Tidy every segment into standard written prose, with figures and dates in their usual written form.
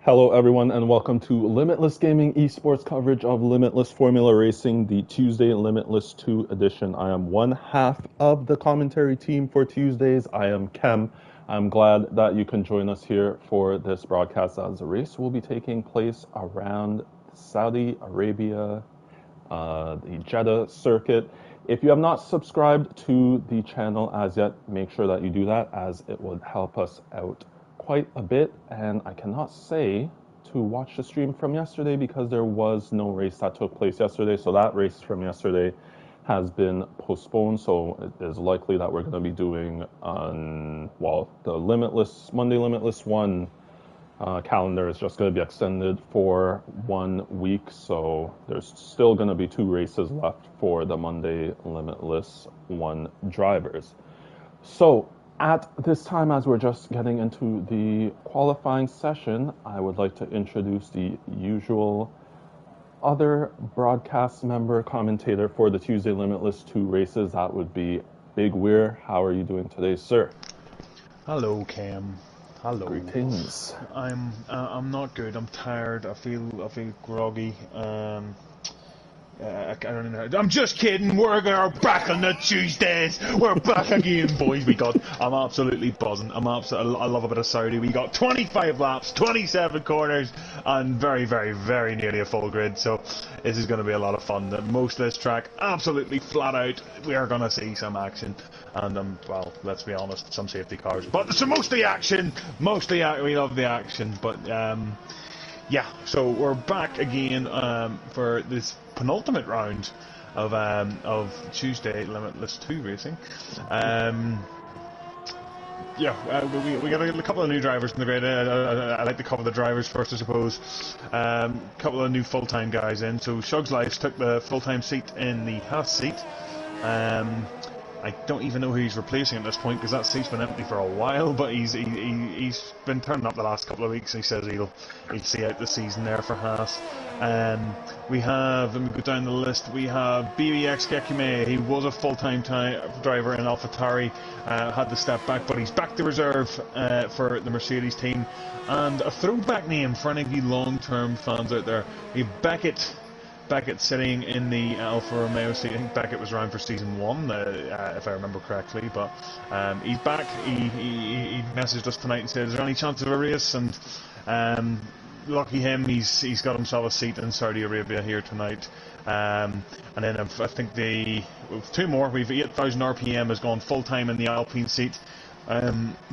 Hello, everyone, and welcome to Limitless Gaming Esports coverage of Limitless Formula Racing, the Tuesday Limitless 2 edition. I am one half of the commentary team for Tuesdays. I am Kem. I'm glad that you can join us here for this broadcast as the race will be taking place around Saudi Arabia, the Jeddah circuit. If you have not subscribed to the channel as yet, make sure that you do that as it would help us out quite a bit. And I cannot say to watch the stream from yesterday because there was no race that took place yesterday. So that race from yesterday has been postponed. So it is likely that we're going to be doing the Limitless Monday Limitless 1 calendar is just going to be extended for 1 week, so there's still going to be 2 races left for the Monday Limitless 1 drivers. So at this time, as we're just getting into the qualifying session, I would like to introduce the usual other broadcast member commentator for the Tuesday Limitless 2 races. That would be Big Weir. How are you doing today, sir? Hello, Cam. Hello. Greetings. I'm not good. I'm tired. I feel groggy. I don't know. I'm just kidding. We're back on the Tuesdays. We're back again, boys. I'm absolutely buzzing. I love a bit of Saudi. We got 25 laps, 27 corners, and very, very, very nearly a full grid. So this is going to be a lot of fun. Most of this track, absolutely flat out. We are going to see some action. And, well, let's be honest, some safety cars. But so mostly action. We love the action. But, yeah, so we're back again for this penultimate round of Tuesday Limitless 2 racing. We got a couple of new drivers in the grid. I like to cover the drivers first, I suppose. A couple of new full-time guys in. So Shug's Lives took the full-time seat in the Haas seat. I don't even know who he's replacing at this point because that seat's been empty for a while, but he's been turning up the last couple of weeks and he says he'll see out the season there for Haas. We have, let me go down the list, we have BBX Gekime. He was a full-time driver in AlphaTauri, had to step back, but he's back to reserve for the Mercedes team. And a throwback name for any of you long-term fans out there, we have Beckett sitting in the Alfa Romeo seat. I think Beckett was around for season 1, if I remember correctly. But he's back. He messaged us tonight and said, "Is there any chance of a race?" And lucky him, he's got himself a seat in Saudi Arabia here tonight. And then I think with 2 more. We've 8,000 RPM has gone full time in the Alpine seat.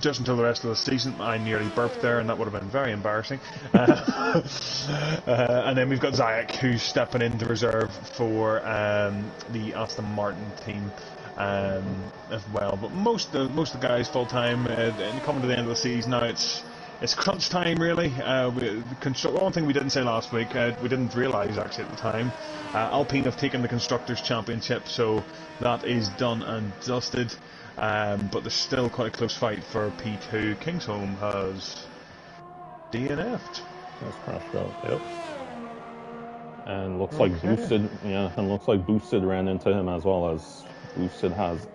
Just until the rest of the season. I nearly burped there and that would have been very embarrassing. And then we've got Zayek who's stepping into reserve for the Aston Martin team as well. But most of the guys full time coming to the end of the season now. It's crunch time, really. One thing we didn't say last week, we didn't realise actually at the time, Alpine have taken the Constructors' Championship, so that is done and dusted. But there's still quite a close fight for P2. Kingsholm has DNF'd. That's crashed out, yep. And looks like Boosted ran into him as well, as Boosted has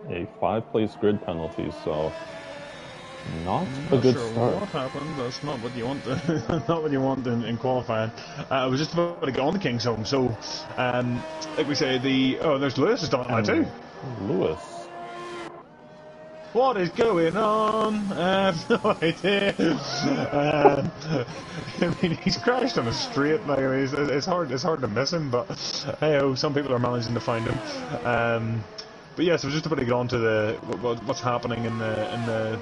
a 5-place grid penalty, so not a good start. What happened? That's not what you want. Not what you want in qualifying. I was just about to go on to Kingsholm. So, like we say, there's Lewis has done it now too. Lewis. What is going on? I have no idea. I mean, he's crashed on a straight. Like, it's hard to miss him, but hey, some people are managing to find him. But yeah, so just about to get on to what's happening in the.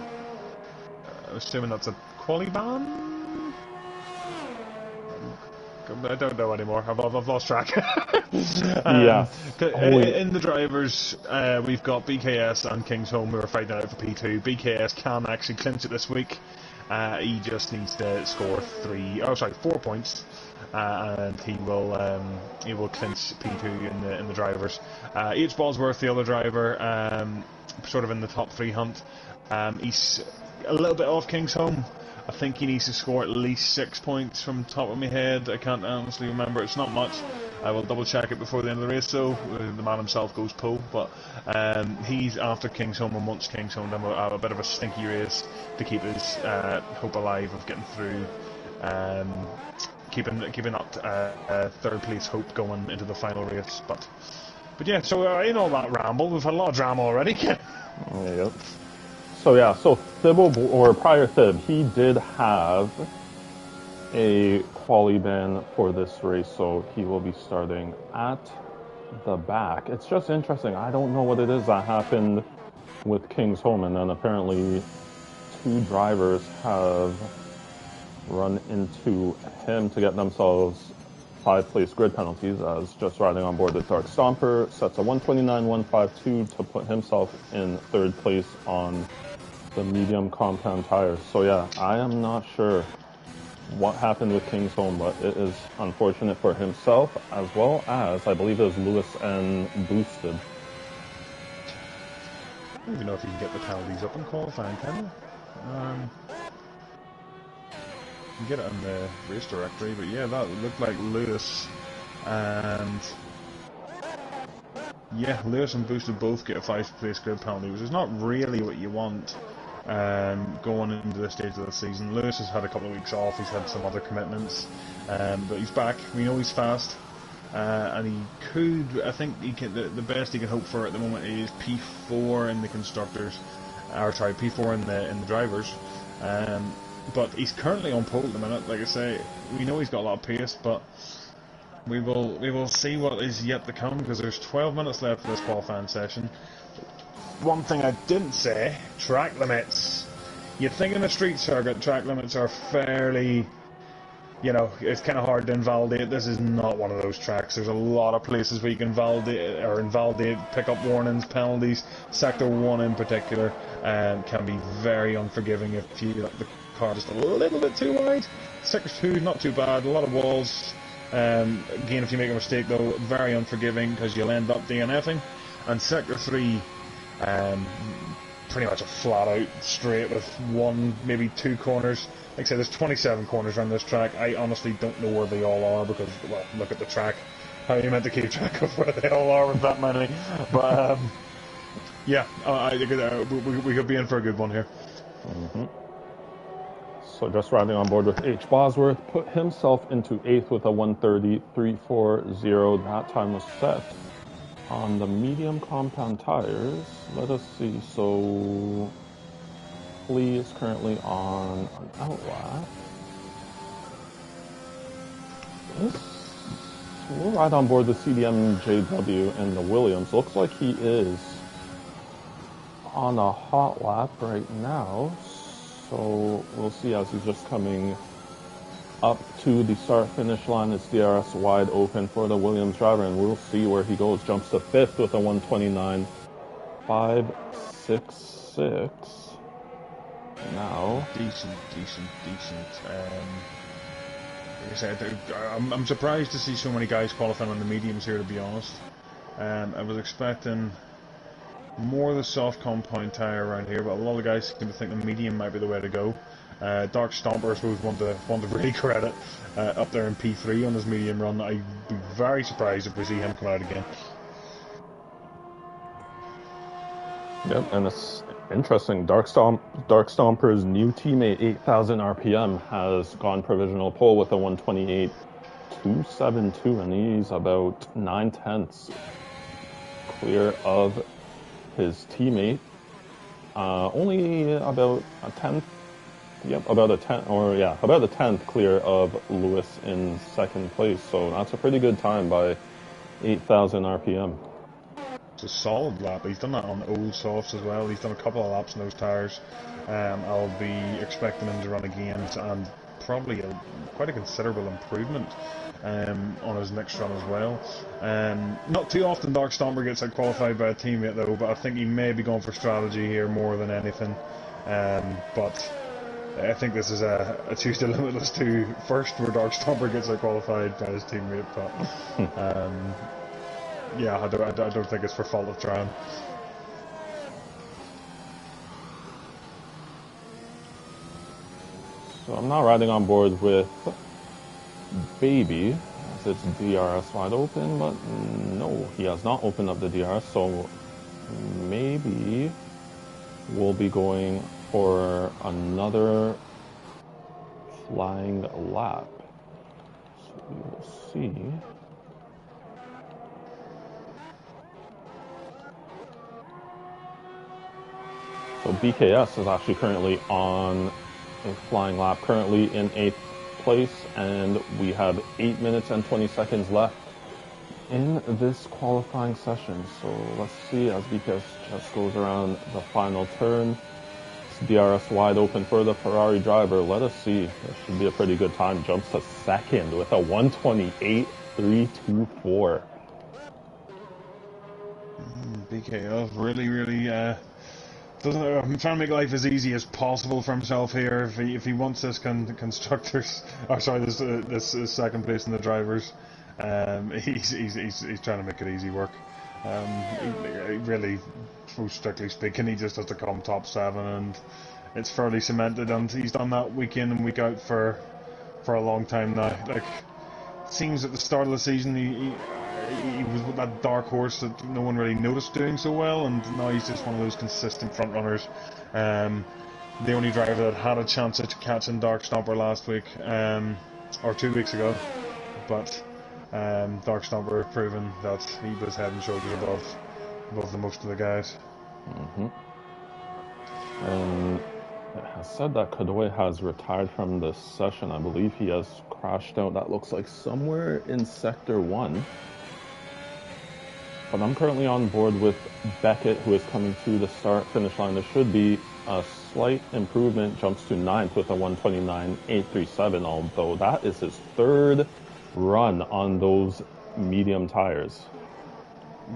I'm assuming that's a quali ban. I don't know anymore. I've lost track. Yeah. In the drivers, we've got BKS and Kingsholm who are fighting out for P2. BKS can actually clinch it this week. He just needs to score 4 points, and he will clinch P2 in the drivers. H. Bosworth, the other driver, sort of in the top 3 hunt. He's a little bit off Kingsholm. I think he needs to score at least 6 points from the top of my head. I can't honestly remember. It's not much. I will double check it before the end of the race, though. The man himself goes pole, but he's after Kingsholm, and once Kingsholm, then we'll have a bit of a stinky race to keep his hope alive of getting through keeping that third place hope going into the final race. But yeah, so in all that ramble, we've had a lot of drama already. Yep. So yeah, so Thibble, or prior Thib, he did have a quali ban for this race, so he will be starting at the back. It's just interesting. I don't know what it is that happened with King's Home, and then apparently two drivers have run into him to get themselves 5-place grid penalties, as just riding on board with Dark Stomper sets a 129.152 to put himself in third place on the medium compound tires. So yeah, I am not sure what happened with King's Home, but it is unfortunate for himself, as well as I believe it was Lewis and Boosted. I don't even know if you can get the penalties up in qualifying, can you? You can get it in the race directory, but yeah, that looked like Lewis and Lewis and Boosted both get a 5-place grid penalty, which is not really what you want going into this stage of the season. Lewis has had a couple of weeks off, he's had some other commitments, but he's back. We know he's fast, and he could, I think he can, the best he can hope for at the moment is P4 in the constructors, or sorry, P4 in the drivers. But he's currently on pole at the minute. Like I say, we know he's got a lot of pace, but we will see what is yet to come, because there's 12 minutes left for this qualifying session. One thing I didn't say, track limits. You'd think in a street circuit, track limits are fairly, it's kind of hard to invalidate. This is not one of those tracks. There's a lot of places where you can invalidate, pick up warnings, penalties. Sector 1 in particular can be very unforgiving if you let the car just a little bit too wide. Sector 2, not too bad, a lot of walls. Again, if you make a mistake though, very unforgiving, because you'll end up DNFing. And Sector 3, pretty much a flat out straight with one, maybe two corners. Like I said, there's 27 corners around this track. I honestly don't know where they all are, because, well, look at the track. How are you meant to keep track of where they all are with that many? But yeah, I think we could be in for a good one here. So just riding on board with H. Bosworth, put himself into 8th with a 130.340. That time was set on the medium compound tires. Let us see. So Prix is currently on an outlap. We'll ride on board the CDM JW and the Williams. Looks like he is on a hot lap right now. So we'll see, as he's just coming up to the start-finish line. It's DRS wide open for the Williams driver, and we'll see where he goes. Jumps to 5th with a 129.566. Now, decent. Like I said, I'm surprised to see so many guys qualifying on the mediums here, to be honest. I was expecting more of the soft compound tyre around here, but a lot of guys seem to think the medium might be the way to go. Dark Stomper, I suppose, want to really credit up there in P3 on his medium run. I'd be very surprised if we see him come out again. Yep, and it's interesting. Dark Stomper's new teammate, 8,000 RPM, has gone provisional pole with a 128.272, and he's about 9/10 clear of his teammate. Only about a 10th. Yep, about a 10th clear of Lewis in second place. So that's a pretty good time by 8,000 RPM. It's a solid lap. He's done that on old softs as well. He's done a couple of laps on those tyres. I'll be expecting him to run again, and probably quite a considerable improvement on his next run as well. Not too often Dark Stomper gets out qualified by a teammate though, but I think he may be going for strategy here more than anything. But I think this is a Tuesday Limitless 2 first where Dark Stomper gets out qualified by his teammate. But yeah, I don't think it's for fault of trying. So I'm now riding on board with Baby, as it's DRS wide open, but no, he has not opened up the DRS, so maybe we'll be going for another flying lap. So we will see. So BKS is actually currently on a flying lap, currently in 8th place, and we have 8 minutes and 20 seconds left in this qualifying session. So let's see as BKS just goes around the final turn. It's DRS wide open for the Ferrari driver. Let us see. This should be a pretty good time. Jumps to second with a 128.324. BKF really I'm trying to make life as easy as possible for himself here. If he wants this constructors, this second place in the drivers, he's trying to make it easy work. He really, strictly speaking, he just has to come top 7, and it's fairly cemented. And he's done that week in and week out for a long time now. Like, it seems at the start of the season he was that dark horse that no one really noticed doing so well, and now he's just one of those consistent front runners. The only driver that had a chance at catching Dark Stomper last week, or 2 weeks ago, but Dark Stomper proven that he was head and shoulders above the most of the guys. And it has said that Kadoy has retired from the session. I believe he has crashed out. That looks like somewhere in Sector 1. But I'm currently on board with Beckett, who is coming to the start-finish line. There should be a slight improvement. Jumps to 9th with a 129.837, although that is his 3rd run on those medium tires.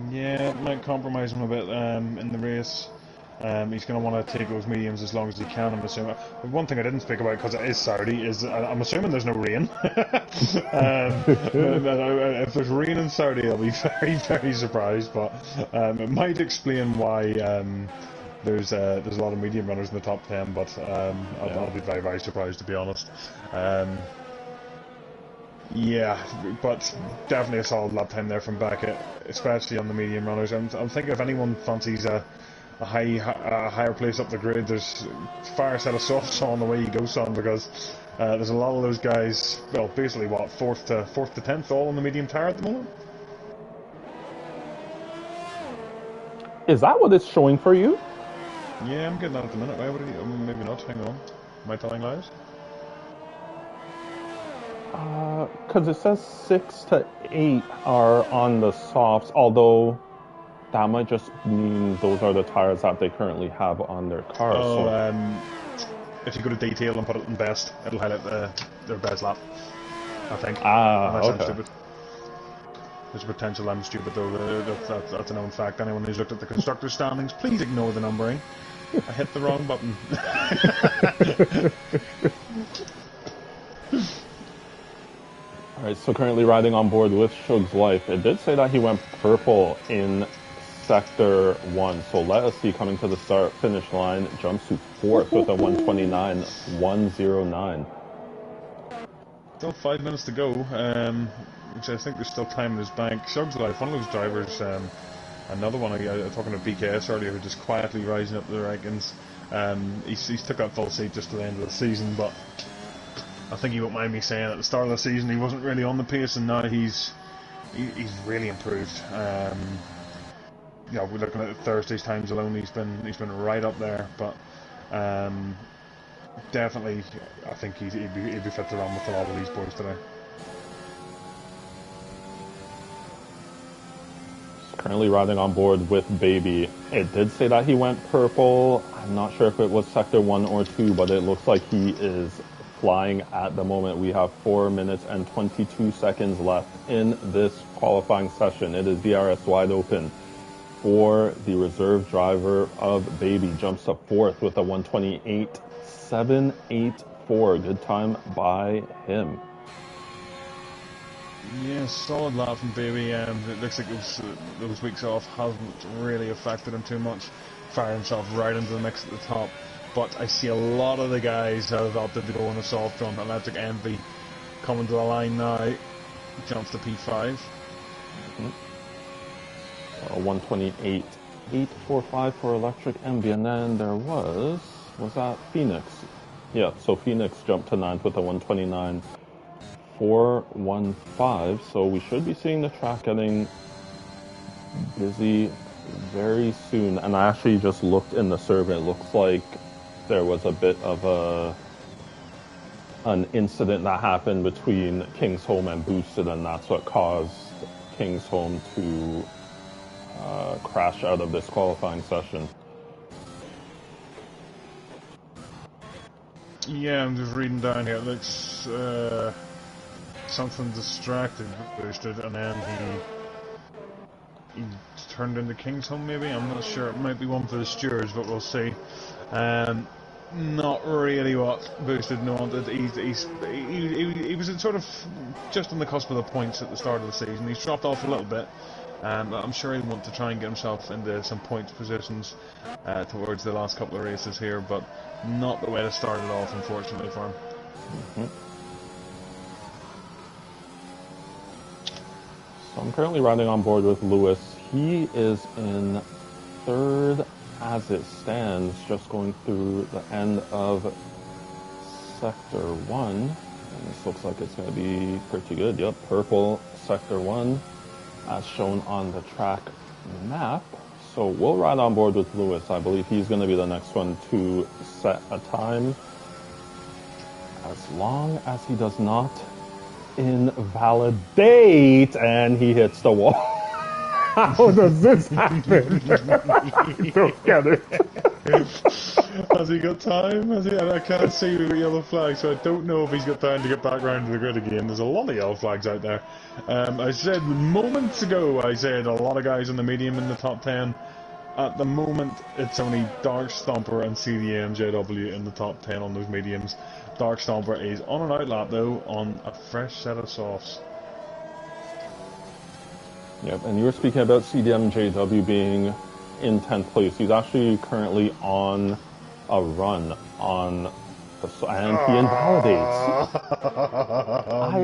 Yeah, it might compromise him a bit in the race. He's going to want to take those mediums as long as he can, I'm assuming. One thing I didn't speak about, because it is Saudi, is I'm assuming there's no rain. If there's rain in Saudi, I'll be very surprised, but it might explain why there's a lot of medium runners in the top 10, but I'll be very surprised, to be honest. Yeah, but definitely a solid lap time there from Beckett, especially on the medium runners. I'm thinking if anyone fancies a higher place up the grid, there's a fire set of softs on the way you go, son, because there's a lot of those guys, well, basically, what, 4th to 10th, all on the medium tire at the moment? Is that what it's showing for you? Yeah, I'm getting that at the minute. Maybe not, hang on. Am I telling lies? Because it says 6 to 8 are on the softs, although that might just mean those are the tires that they currently have on their cars. Oh, so if you go to detail and put it in best, it'll highlight their best lap, I think. Unless okay. I'm stupid. There's a potential I'm stupid, though. That's a known fact. Anyone who's looked at the constructors' standings, please ignore the numbering. I hit the wrong button. Alright, so currently riding on board with Shug's Life. It did say that he went purple in Sector 1, so let us see, coming to the start-finish line, jumps to 4th with a 129.109. Still 5 minutes to go, which I think there's still time in his bank. Shug's Life, one of those drivers, another one, I was talking to BKS earlier, who just quietly rising up the rankings. He's took that full seat just to the end of the season, but I think he won't mind me saying at the start of the season he wasn't really on the pace, and now he's really improved. We're looking at Thursday's times alone, he's been right up there, but definitely I think he'd be fit to run with a lot of these boys today. Currently riding on board with Baby. It did say that he went purple. I'm not sure if it was Sector 1 or 2, but it looks like he is flying at the moment. We have 4 minutes and 22 seconds left in this qualifying session. It is DRS wide open for the reserve driver of Baby. Jumps to 4th with a 128.784. Good time by him. Yeah, solid lap from Baby. It looks like those weeks off haven't really affected him too much. Fire himself right into the mix at the top. But I see a lot of the guys have opted to go on a soft run. Electric Envy coming to the line now. Jumps to P5. 128.845 for Electric Envy, and then there was that Phoenix? Yeah, so Phoenix jumped to 9th with a 129.415. So we should be seeing the track getting busy very soon. And I actually just looked in the survey. It looks like there was a bit of an incident that happened between Kingsholm and Boosted, and that's what caused Kingsholm to crash out of this qualifying session. Yeah, I'm just reading down here. It looks something distracted Boosted, and then he turned into Kingsholm. Maybe, I'm not sure. It might be one for the stewards, but we'll see. Not really what Boosted wanted. He was sort of just on the cusp of the points at the start of the season. He's dropped off a little bit. I'm sure he'll want to try and get himself into some points positions towards the last couple of races here, but not the way to start it off, unfortunately, for him. So I'm currently riding on board with Lewis. He is in 3rd as it stands, just going through the end of Sector 1. And this looks like it's going to be pretty good. Yep, purple Sector 1, as shown on the track map. So we'll ride on board with Lewis. I believe he's going to be the next one to set a time, as long as he does not invalidate and he hits the wall. How does this happen? I don't get it. Has he got time? I can't see the yellow flag, so I don't know if he's got time to get back round to the grid again. There's a lot of yellow flags out there. I said moments ago, I said a lot of guys in the medium in the top 10. At the moment, it's only Dark Stomper and CDM JW in the top 10 on those mediums. Dark Stomper is on an outlap though, on a fresh set of softs. Yep, and you were speaking about CDM JW being in 10th place. He's actually currently on a run on the, and he invalidates.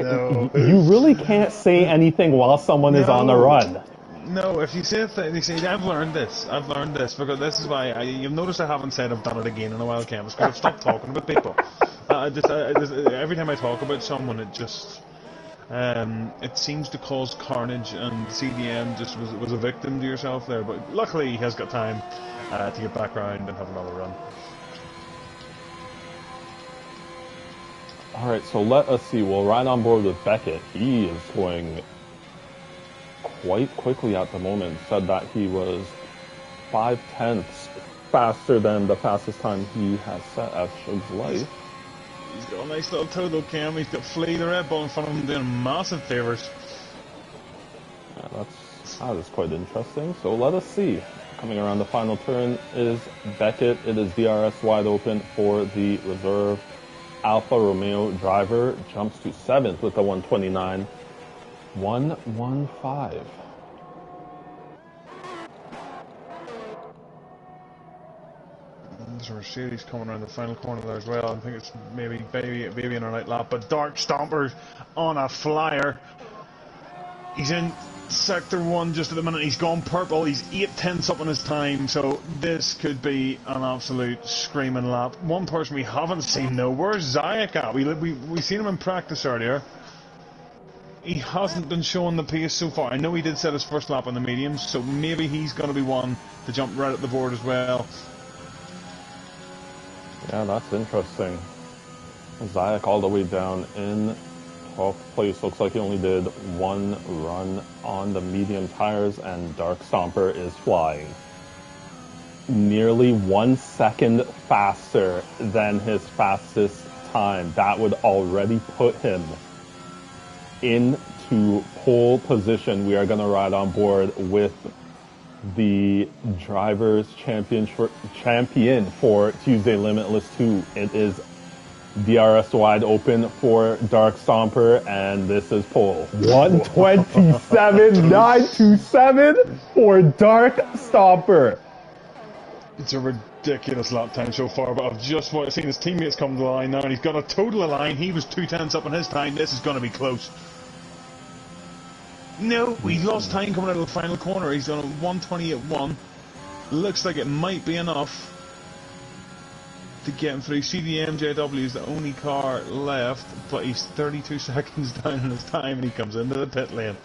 No. You really can't say anything while someone is on a run. No, if you say I've learned this because this is why you'll notice I haven't said I've done it again in a while, Cam. It's because I've stopped talking about people. Every time I talk about someone, it just it seems to cause carnage, and CDM just was a victim to yourself there. But luckily, he has got time to get back round and have another run. All right, so let us see. We'll ride on board with Beckett. He is going quite quickly at the moment. Said that he was 5/10 faster than the fastest time he has set at Shug's Life. He's got a nice little toe though, Cam. He's got Flea the Red Bull in front of him doing massive favours. Yeah, that is quite interesting. So let us see. Coming around the final turn is Beckett. It is DRS wide open for the reserve. Alfa Romeo driver jumps to 7th with a 129.115. There's a Mercedes coming around the final corner there as well. I think it's maybe in a night lap, but Dark Stomper on a flyer. He's in Sector 1 just at the minute. He's gone purple. He's 8/10 up on his time, so this could be an absolute screaming lap. One person we haven't seen though, where's Zayak at? We seen him in practice earlier. He hasn't been showing the pace so far. I know he did set his first lap on the mediums, so maybe he's going to be one to jump right at the board as well. Yeah, that's interesting. Zayak all the way down in 12th place. Looks like he only did one run on the medium tires, and Dark Stomper is flying. Nearly 1 second faster than his fastest time. That would already put him into pole position. We are going to ride on board with the Drivers' champion for Tuesday Limitless 2. It is DRS wide open for Dark Stomper, and this is pole. 127.927 for Dark Stomper. It's a ridiculous lap time so far, but I've just seen his teammates come to the line now, and he's got a total of line. He was 2/10 up on his time. This is going to be close. No, he's lost time coming out of the final corner. He's on a 1:28.1. Looks like it might be enough to get him through. CDMJW is the only car left, but he's 32 seconds down in his time, and he comes into the pit lane.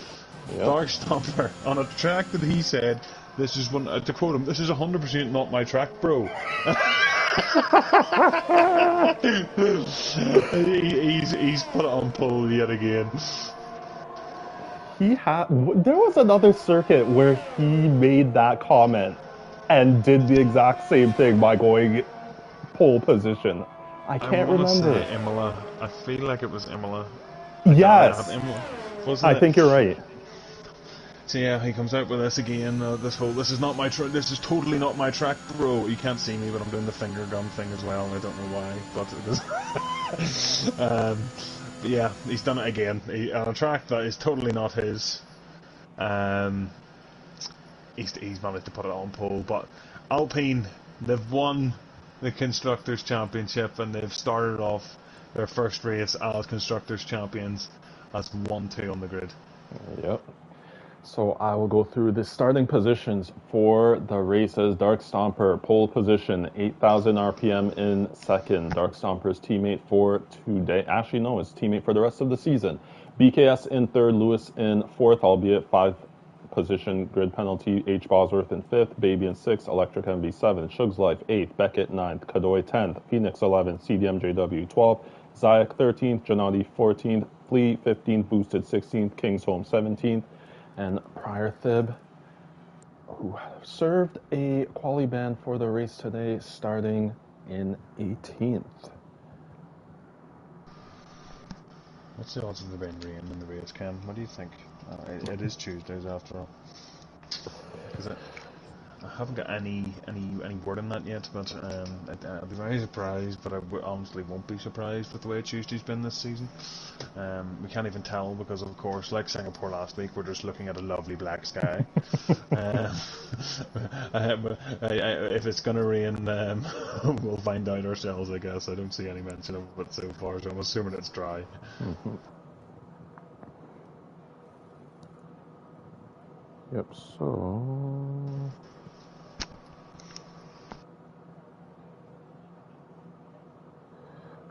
Yep. Dark Stomper on a track that he said, "This is one." To quote him, "This is 100% not my track, bro." he's put it on pole yet again. There was another circuit where he made that comment and did the exact same thing by going pole position. I can't remember. Say Imola. I feel like it was Imola. Yes, Wasn't I think you're right. So yeah, he comes out with this again. This is not my track. This is totally not my track, bro. You can't see me, but I'm doing the finger gun thing as well. And I don't know why, but it is. But yeah, he's done it again on a track that is totally not his. He's managed to put it on pole, but Alpine, they've won the Constructors' Championship, and they've started off their first race as Constructors' Champions as 1-2 on the grid. Yep. So I will go through the starting positions for the races. Dark Stomper, pole position, 8,000 RPM in second. Dark Stomper's teammate for today. Actually, no, his teammate for the rest of the season. BKS in third, Lewis in fourth, albeit 5-position grid penalty. H. Bosworth in fifth, Baby in sixth, Electric MV 7th, Shug's Life 8th, Beckett 9th, Kadoy 10th, Phoenix 11th, CDMJW 12th, Zayak 13th, Janati 14th, Flea 15th, Boosted 16th, King's Home 17th, and Prior Thib, who served a quali ban for the race today, starting in 18th. What's the odds of there being rain in the race, Cam? What do you think? It is Tuesdays after all. I haven't got any word on that yet, but I'll be very surprised, but I honestly won't be surprised with the way Tuesday's been this season. We can't even tell because, of course, like Singapore last week, we're just looking at a lovely black sky. If it's going to rain, we'll find out ourselves, I guess. I don't see any mention of it so far, so I'm assuming it's dry. Mm-hmm. Yep, so...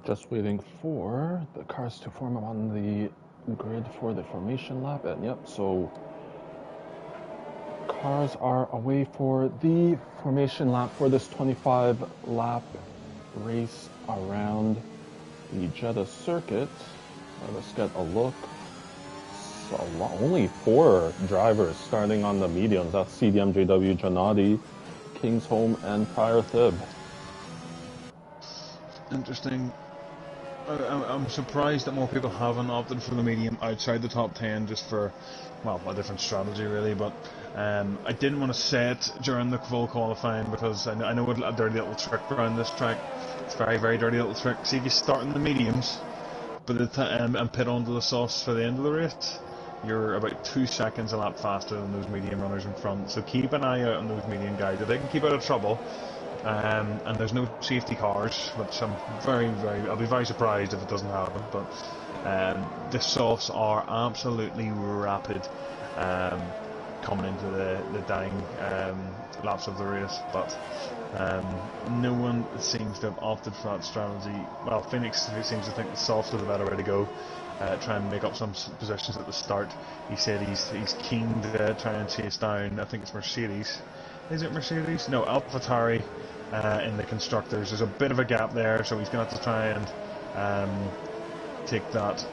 Just waiting for the cars to form up on the grid for the formation lap. And yep, so cars are away for the formation lap for this 25-lap race around the Jeddah circuit. Let's get a look. So only 4 drivers starting on the mediums. That's CDMJW, Janati, King's Home, and Prior Thib. Interesting. I'm surprised that more people haven't opted for the medium outside the top 10 just for, well, a different strategy really, but I didn't want to say it during the full qualifying because I know a dirty little trick around this track. It's a very, very dirty little trick. See if you start in the mediums and pit onto the softs for the end of the race, you're about 2 seconds a lap faster than those medium runners in front. So keep an eye out on those medium guys. If they can keep out of trouble, and there's no safety cars, which I'll be very surprised if it doesn't happen, but the softs are absolutely rapid coming into the dying laps of the race, but no one seems to have opted for that strategy. Well, Phoenix seems to think the softs are the better way to go. Try and make up some positions at the start. He said he's keen to try and chase down, I think it's Mercedes. Is it Mercedes? No, AlphaTauri in the Constructors. There's a bit of a gap there, so he's going to have to try and take that,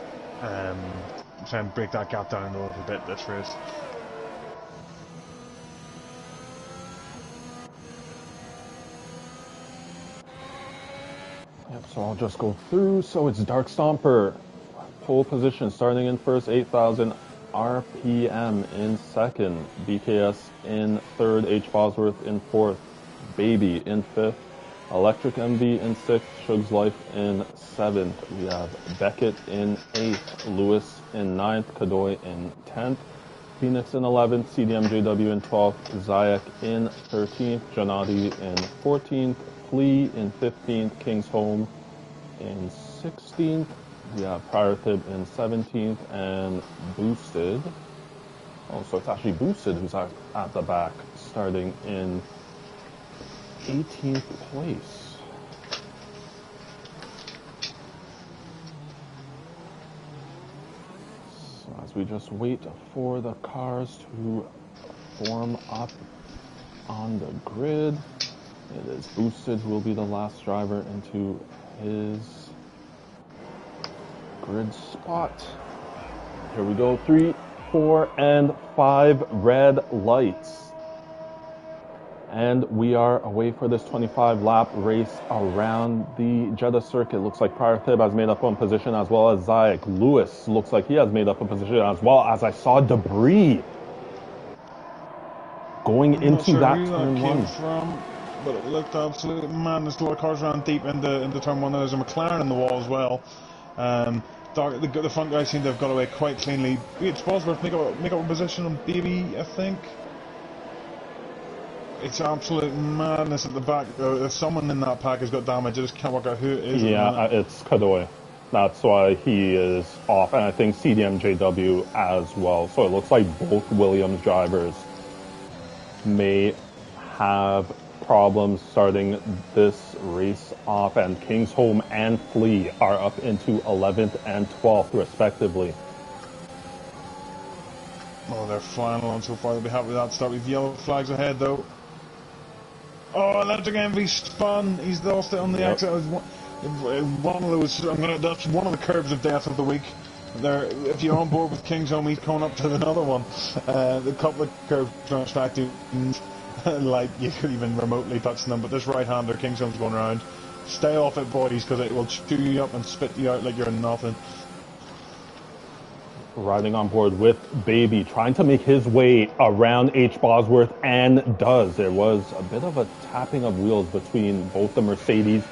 try and break that gap down a little bit this race. Yep, so I'll just go through. So it's Dark Stomper, pole position, starting in first, 8,000 RPM in second, BKS in third, H. Bosworth in fourth, Baby in fifth, Electric MV in sixth, Shug's Life in seventh. We have Beckett in eighth, Lewis in ninth, Kadoy in 10th, Phoenix in 11th, CDMJW in 12th, Zayak in 13th, Janati in 14th, Flea in 15th, King's Home in 16th. We have Prior Thib in 17th and Boosted. Oh, so it's actually Boosted who's at the back, starting in 18th place. As we just wait for the cars to form up on the grid. It is Boosted who will be the last driver into his grid spot. Here we go, 3, 4, and 5 red lights. And we are away for this 25-lap race around the Jeddah circuit. Looks like Prior Thib has made up one position, as well as Zayek. Lewis looks like he has made up a position, as well as I saw debris going into that turn one. But it looked absolute madness. The cars ran deep into turn one. There's a McLaren in the wall as well. The front guys seem to have got away quite cleanly. It's Bosworth make up a position on BB, I think. It's absolute madness at the back. If someone in that pack has got damage, I just can't work out who it is. Yeah, it's Kadoy. That's why he is off, and I think CDMJW as well. So it looks like both Williams drivers may have problems starting this race off, and Kingsholm and Flea are up into 11th and 12th respectively. Oh, they're flying along so far. They'll be happy with that start. With yellow flags ahead though. Oh, Electric Envy spun. He's lost it on the exit. One of those. That's one of the curbs of death of the week. If you're on board with Kingsholm, he's coming up to another one. The couple of curbs are distracting. Like you could even remotely touch them, but this right-hander Kingsholm's going around. Stay off it, boys, because it will chew you up and spit you out like you're nothing. Riding on board with Baby, trying to make his way around H. Bosworth, and does. There was a bit of a tapping of wheels between both the Mercedes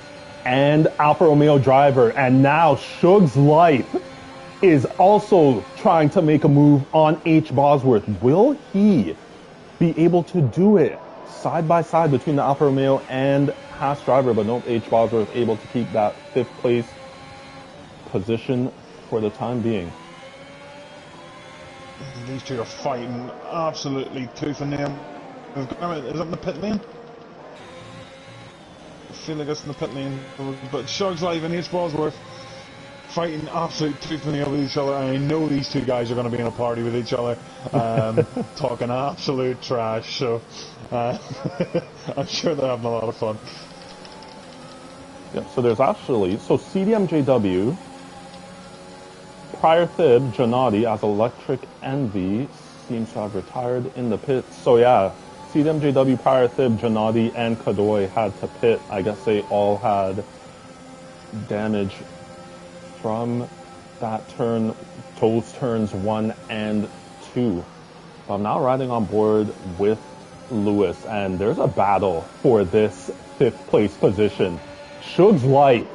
and Alfa Romeo driver, and now Shug's Life is also trying to make a move on H. Bosworth. Will he be able to do it side by side between the Alfa Romeo and Haas driver? But nope, H. Bosworth able to keep that 5th place position for the time being. These two are fighting absolutely tooth and nail. Is it in the pit lane? I feel like it's in the pit lane. But Shug's Life and H. Bosworth fighting absolute tooth and nail with each other. I know these two guys are going to be in a party with each other, talking absolute trash. So I'm sure they're having a lot of fun. Yeah, so there's actually, CDMJW, Prior Thib, Janati as Electric Envy seems to have retired in the pits. So yeah, CDMJW, Prior Thib, Janati, and Kadoy had to pit. I guess they all had damage from that turn, those turns 1 and 2. So I'm now riding on board with Lewis, and there's a battle for this 5th place position. Shug's Life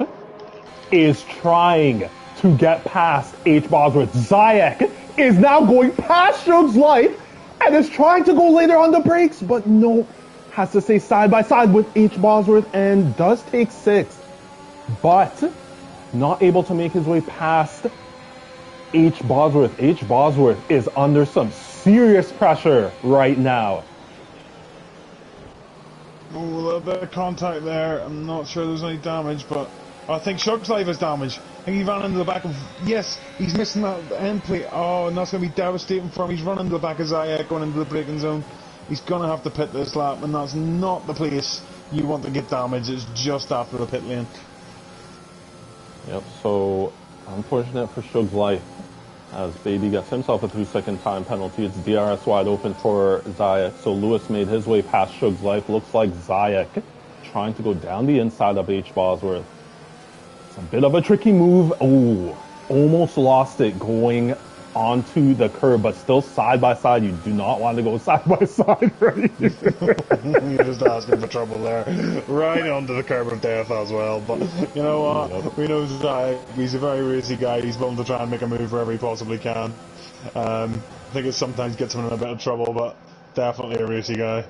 is trying to get past H. Bosworth. Zayek is now going past Shug's Life and is trying to go later on the brakes, but no, has to stay side by side with H. Bosworth and does take 6th, but not able to make his way past H. Bosworth. H. Bosworth is under some serious pressure right now. Oh, a little bit of contact there. I'm not sure there's any damage, but I think Shug's Life is damaged. I think he ran into the back of... Yes, he's missing that end plate. Oh, and that's going to be devastating for him. He's running into the back of Zayek, going into the braking zone. He's going to have to pit this lap, and that's not the place you want to get damaged. It's just after the pit lane. Yep, so unfortunate for Shug's Life as Baby gets himself a 2-second time penalty. It's DRS wide open for Zayek. So Lewis made his way past Shug's Life. Looks like Zayek trying to go down the inside of H. Bosworth. It's a bit of a tricky move. Oh, almost lost it going onto the curb, but still side by side. You do not want to go side by side right here. You're just asking for trouble there. Right onto the curb of death as well. But you know what? We know Zayek. He's a very racy guy. He's willing to try and make a move wherever he possibly can. I think it sometimes gets him in a bit of trouble, but definitely a racy guy.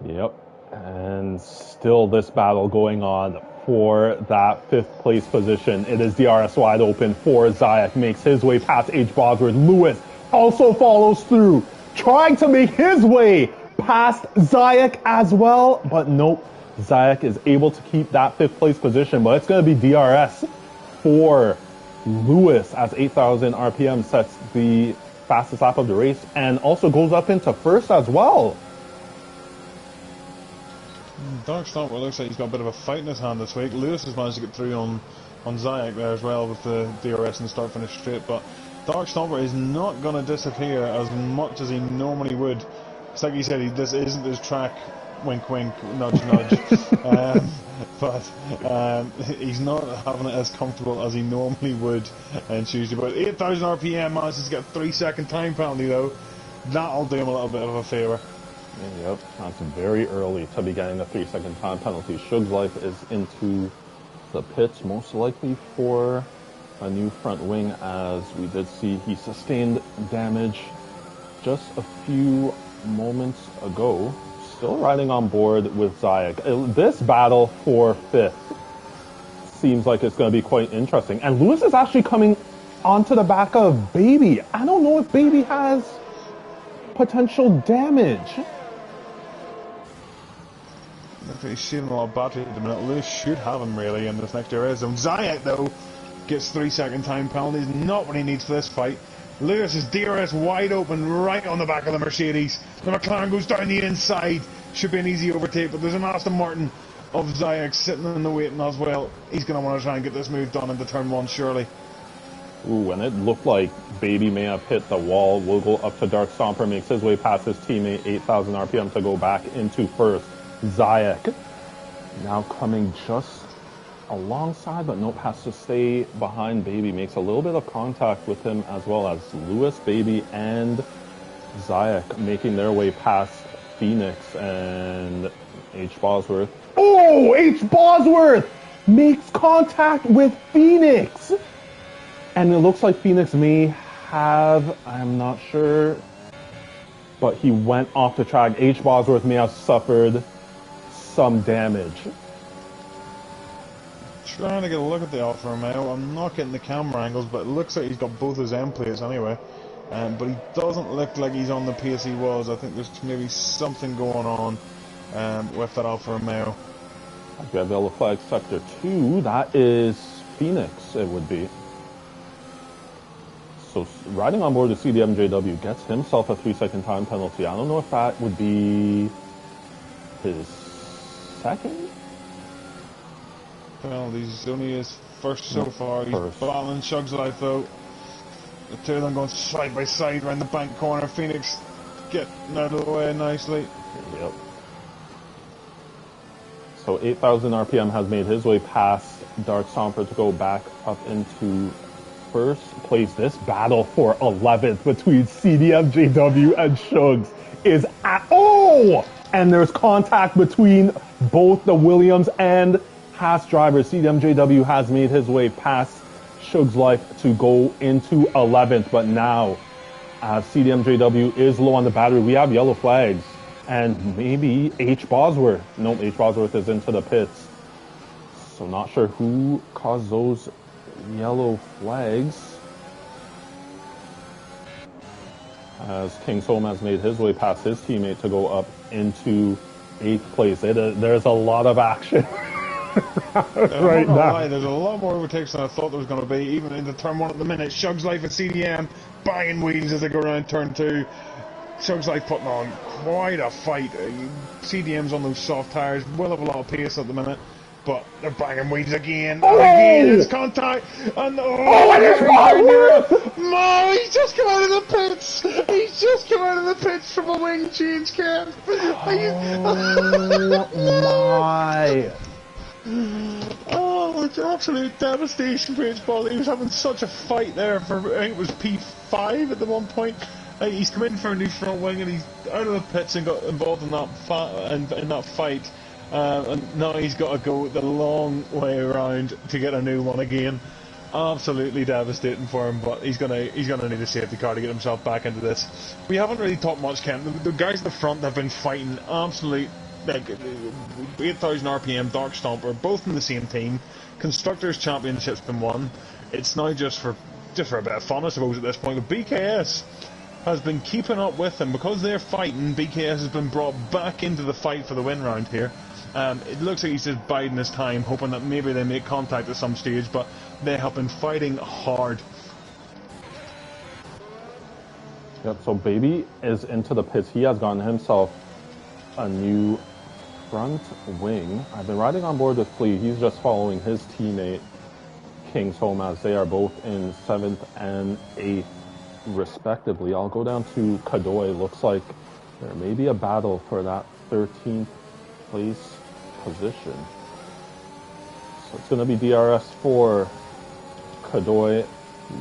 Yep. And still this battle going on for that 5th place position. It is DRS wide open for Zayek. Makes his way past H. Bosworth. Lewis also follows through, trying to make his way past Zayek as well. But nope, Zayek is able to keep that 5th place position. But it's going to be DRS for Lewis, as 8,000 RPM, sets the fastest lap of the race and also goes up into first as well. Dark Stomper looks like he's got a bit of a fight in his hand this week. Lewis has managed to get through on Zayak there as well with the DRS and the start finish straight, but Dark Stomper is not going to disappear as much as he normally would. It's like he said, this isn't his track, wink wink, nudge nudge, but he's not having it as comfortable as he normally would on Tuesday. But 8,000 RPM manages to get a 3-second time penalty though. That'll do him a little bit of a favour. Yep, that's very early to be getting a 3-second time penalty. Shug's Life is into the pits, most likely for a new front wing, as we did see he sustained damage just a few moments ago. Still riding on board with Zayak. This battle for fifth seems like it's going to be quite interesting. And Lewis is actually coming onto the back of Baby. I don't know if Baby has potential damage. He's shooting a lot of battery at the minute. Lewis should have him really in this next DRS zone. Zayak though gets 3-second time penalties, not what he needs for this fight. Lewis is DRS wide open right on the back of the Mercedes. The McLaren goes down the inside. Should be an easy overtake, but there's an Aston Martin of Zayak sitting in the waiting as well. He's going to want to try and get this move done into turn one surely. Ooh, and it looked like Baby may have hit the wall. Will go up to Dark Stomper, makes his way past his teammate, 8,000 RPM to go back into first. Zayak now coming just alongside, but nope, has to stay behind Baby. Makes a little bit of contact with him, as well as Lewis, Baby, and Zayak making their way past Phoenix and H. Bosworth. Oh, H. Bosworth makes contact with Phoenix! And it looks like Phoenix may have, I'm not sure, but he went off the track. H. Bosworth may have suffered some damage. Trying to get a look at the Alfa Romeo. I'm not getting the camera angles, but it looks like he's got both his end plates anyway. But he doesn't look like he's on the pace he was. I think there's maybe something going on with that Alfa Romeo. We have yellow flag sector 2. That is Phoenix, it would be. So riding on board the CDMJW gets himself a 3-second time penalty. I don't know if that would be his second? Penalties, only his first so far. He's battling Shug's Life though. The two of them going side by side around the bank corner. Phoenix getting out of the way nicely. Yep. So 8,000 RPM has made his way past Dark Stomper to go back up into first place. This battle for 11th between CDMJW and Shugs is at... Oh! And there's contact between both the Williams and Haas drivers. CDMJW has made his way past Shug's Life to go into 11th, but now as CDMJW is low on the battery, we have yellow flags, and maybe H. Bosworth. Nope, H. Bosworth is into the pits. So not sure who caused those yellow flags. As King Som has made his way past his teammate to go up into 8th place. There's a lot of action. Right now. There's a lot more overtakes than I thought there was going to be, even into turn 1 at the minute. Shug's Life at CDM banging wheels as they go around turn 2. Shug's Life putting on quite a fight. CDM's on those soft tyres, will have a lot of pace at the minute, but they're banging wheels again. Oh! Again, it's contact. And he's just come out of the pits. He's just come out of the pits from a wing change, Ken. Oh my. Oh, it's absolute devastation for H. Ball. He was having such a fight there for, I think it was P5 at the one point. He's come in for a new front wing and he's out of the pits and got involved in that fight. And now he's got to go the long way around to get a new one again. Absolutely devastating for him, but he's gonna need a safety car to get himself back into this. We haven't really talked much, Ken. The guys at the front have been fighting absolute, like 8,000 RPM, Dark Stomper, both in the same team. Constructors' Championship's been won. It's now just for a bit of fun, I suppose, at this point. The BKS has been keeping up with them because they're fighting. BKS has been brought back into the fight for the win round here. It looks like he's just biding his time, hoping that maybe they make contact at some stage, but they have been fighting hard. Yep, so Baby is into the pits. He has gotten himself a new front wing. I've been riding on board with Flea. He's just following his teammate Kingsholm as they are both in 7th and 8th respectively. I'll go down to Kadoy. Looks like there may be a battle for that 13th place position. So it's going to be DRS for Kadoy,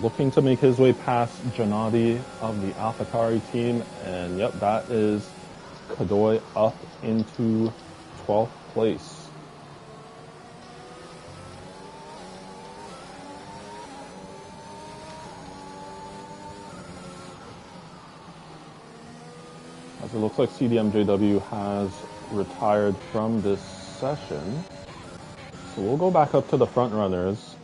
looking to make his way past Janadi of the AlphaTauri team. And yep, that is Kadoy up into 12th place. As it looks like CDMJW has retired from this session. So we'll go back up to the front runners.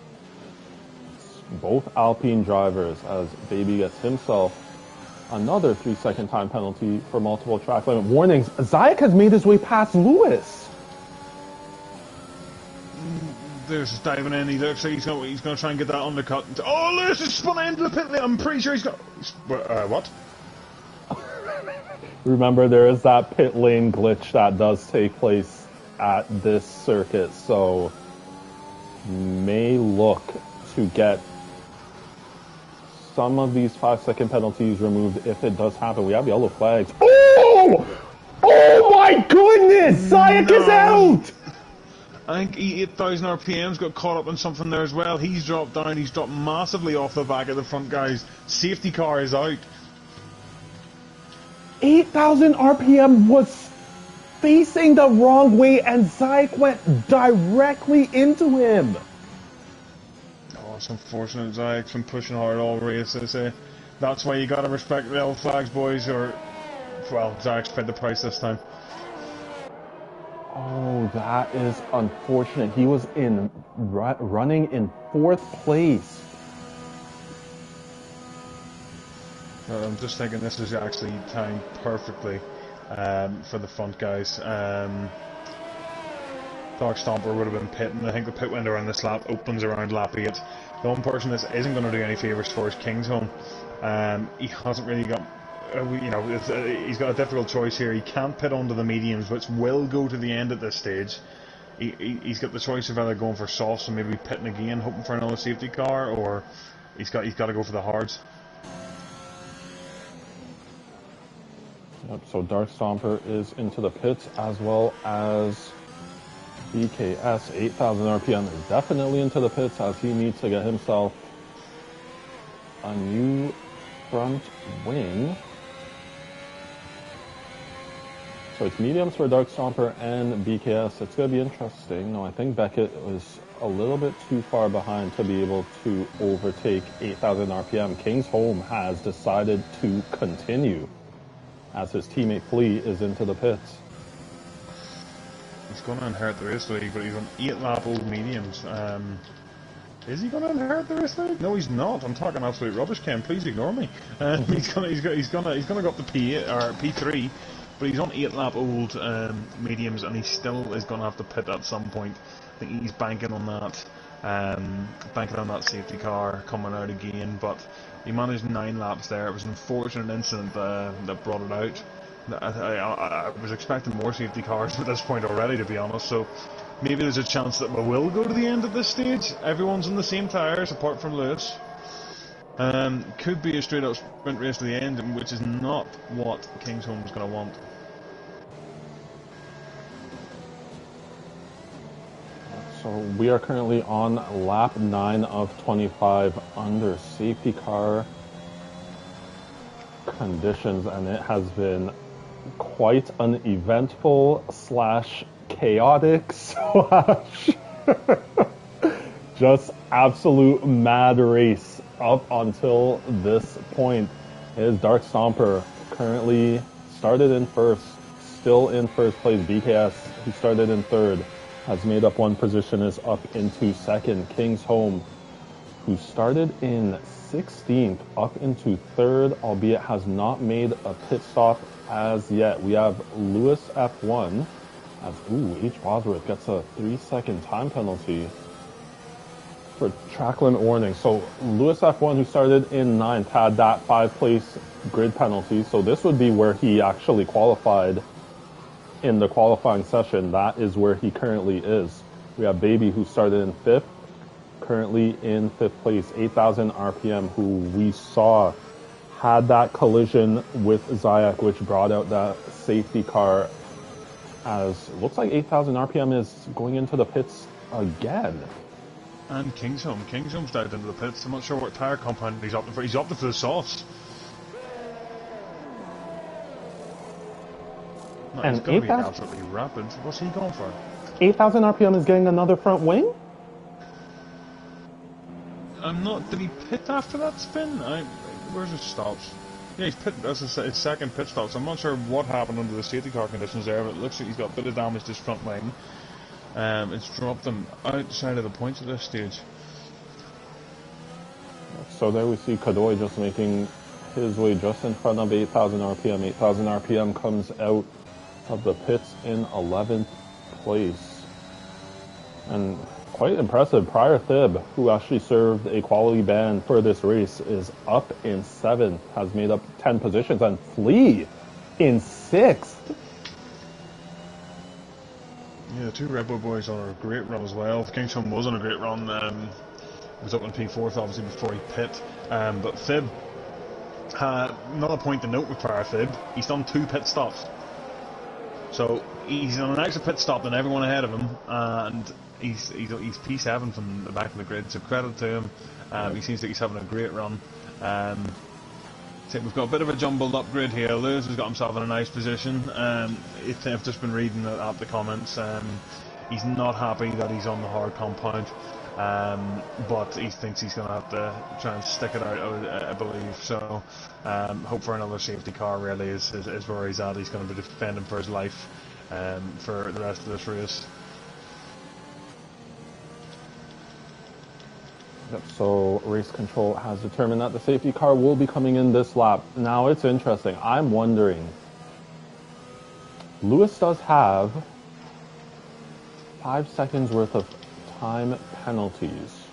Both Alpine drivers, as Baby gets himself another 3-second time penalty for multiple track limit warnings. Zayek has made his way past Lewis. Lewis is diving in. He looks like he's going to try and get that undercut. Oh, Lewis is spun into the pit lane. I'm pretty sure he's got... what? Remember, there is that pit lane glitch that does take place at this circuit, so may look to get some of these 5-second penalties removed if it does happen. We have yellow flags. Oh! Oh my goodness! Zayek is out! I think 8,000 RPM's got caught up in something there as well. He's dropped down. He's dropped massively off the back of the front guys. Safety car is out. 8,000 RPM was facing the wrong way and Zayek went directly into him. Oh, it's unfortunate. Zayek's been pushing hard all race. That's why you gotta respect the yellow flags, boys, or... Well, Zayek's paid the price this time. Oh, that is unfortunate. He was running in 4th place. I'm just thinking this is actually timed perfectly for the front guys. Dark Stomper would have been pitting. I think the pit window on this lap opens around lap 8. The one person this isn't going to do any favours for is Kingsholm. He hasn't really got... he's got a difficult choice here. He can't pit onto the mediums, which will go to the end at this stage. He's got the choice of either going for softs and maybe pitting again, hoping for another safety car, or he's got to go for the hards. Yep, so Dark Stomper is into the pits, as well as BKS. 8,000 RPM is definitely into the pits as he needs to get himself a new front wing. So it's mediums for Dark Stomper and BKS. It's going to be interesting. No, I think Beckett was a little bit too far behind to be able to overtake 8,000 RPM. Kingsholm has decided to continue as his teammate Flea is into the pits. He's going to inherit the race league, but he's on 8-lap old mediums. Is he going to inherit the race league? No, he's not. I'm talking absolute rubbish, Ken. Please ignore me. He's going to go up to P8 or P3, but he's on 8-lap old mediums, and he still is going to have to pit at some point. I think he's banking on that safety car coming out again, but he managed 9 laps there. It was an unfortunate incident that brought it out. I was expecting more safety cars at this point already, to be honest, so maybe there's a chance that we will go to the end at this stage. Everyone's in the same tyres apart from Lewis. Could be a straight up sprint race to the end, which is not what Kingsholm is going to want. So we are currently on lap 9 of 25 under safety car conditions, and it has been quite an eventful / chaotic / just absolute mad race up until this point. Is Dark Stomper currently started in first, still in first place. BKS, who started in third, has made up one position, is up into second. Kingsholm, who started in 16th, up into third, albeit has not made a pit stop as yet. We have Lewis F1 As, ooh, H. Bosworth gets a 3-second time penalty for track limit warning. So Lewis F1, who started in 9th, had that 5-place grid penalty. So this would be where he actually qualified in the qualifying session. That is where he currently is. We have Baby, who started in 5th, currently in 5th place, 8,000 RPM, who we saw had that collision with Zayek, which brought out that safety car. As it looks like 8,000 RPM is going into the pits again. And Kingsholm's dived into the pits. I'm not sure what tyre compound he's opting for. He's opting for the softs. No, And he's going to be absolutely rapid. What's he going for? 8,000 RPM is getting another front wing? I'm not. Did he pit after that spin? Where's his stops? Yeah, he's pit. That's his second pit stop. So I'm not sure what happened under the safety car conditions there, but it looks like he's got a bit of damage to his front wing. It's dropped him outside of the points at this stage. So there we see Kadoy just making his way just in front of 8,000 RPM. 8,000 RPM comes out of the pits in 11th place. And quite impressive, Prior Thib, who actually served a quality ban for this race, is up in 7th, has made up 10 positions, and Flea in 6th. Yeah, the two Red Bull boys are on a great run as well. Kingsholm was on a great run. He was up in P4th obviously before he pit. But Thib, another point to note with Prior Thib, he's done 2 pit stops. So he's on an extra pit stop than everyone ahead of him, and he's P7 from the back of the grid. So credit to him. He seems like he's having a great run. So we've got a bit of a jumbled up grid here. Lewis has got himself in a nice position. I've just been reading out the comments. He's not happy that he's on the hard compound, but he thinks he's going to have to try and stick it out, I believe. So hope for another safety car really is where he's at. He's going to be defending for his life for the rest of this race. Yep, so race control has determined that the safety car will be coming in this lap. Now it's interesting. I'm wondering, Lewis does have 5 seconds worth of time penalties.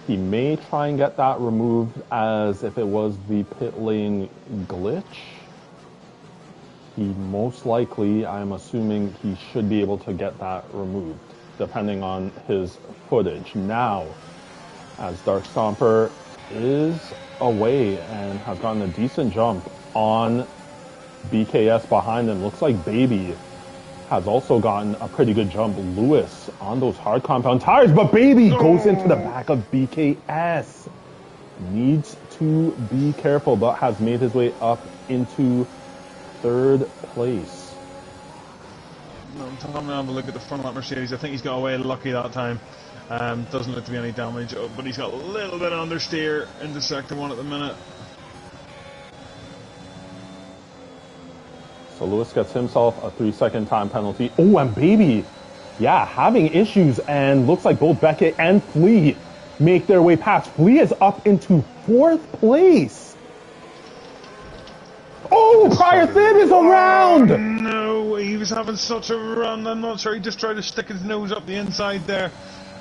He may try and get that removed as if it was the pit lane glitch. He most likely, I'm assuming he should be able to get that removed, depending on his footage. Now, as Dark Stomper is away and has gotten a decent jump on BKS behind him. Looks like Baby has also gotten a pretty good jump. Lewis on those hard compound tires, but Baby goes into the back of BKS. Needs to be careful, but has made his way up into 3rd place. I'm going to have a look at the front lap Mercedes. I think he's got away lucky that time. Doesn't look to be any damage, but he's got a little bit of understeer into sector 1 at the minute. So Lewis gets himself a 3-second time penalty. Oh, and Baby, yeah, having issues, and looks like both Beckett and Flea make their way past. Flea is up into 4th place. Oh, Prior Thib is around! Oh, no, he was having such a run. I'm not sure. He just tried to stick his nose up the inside there.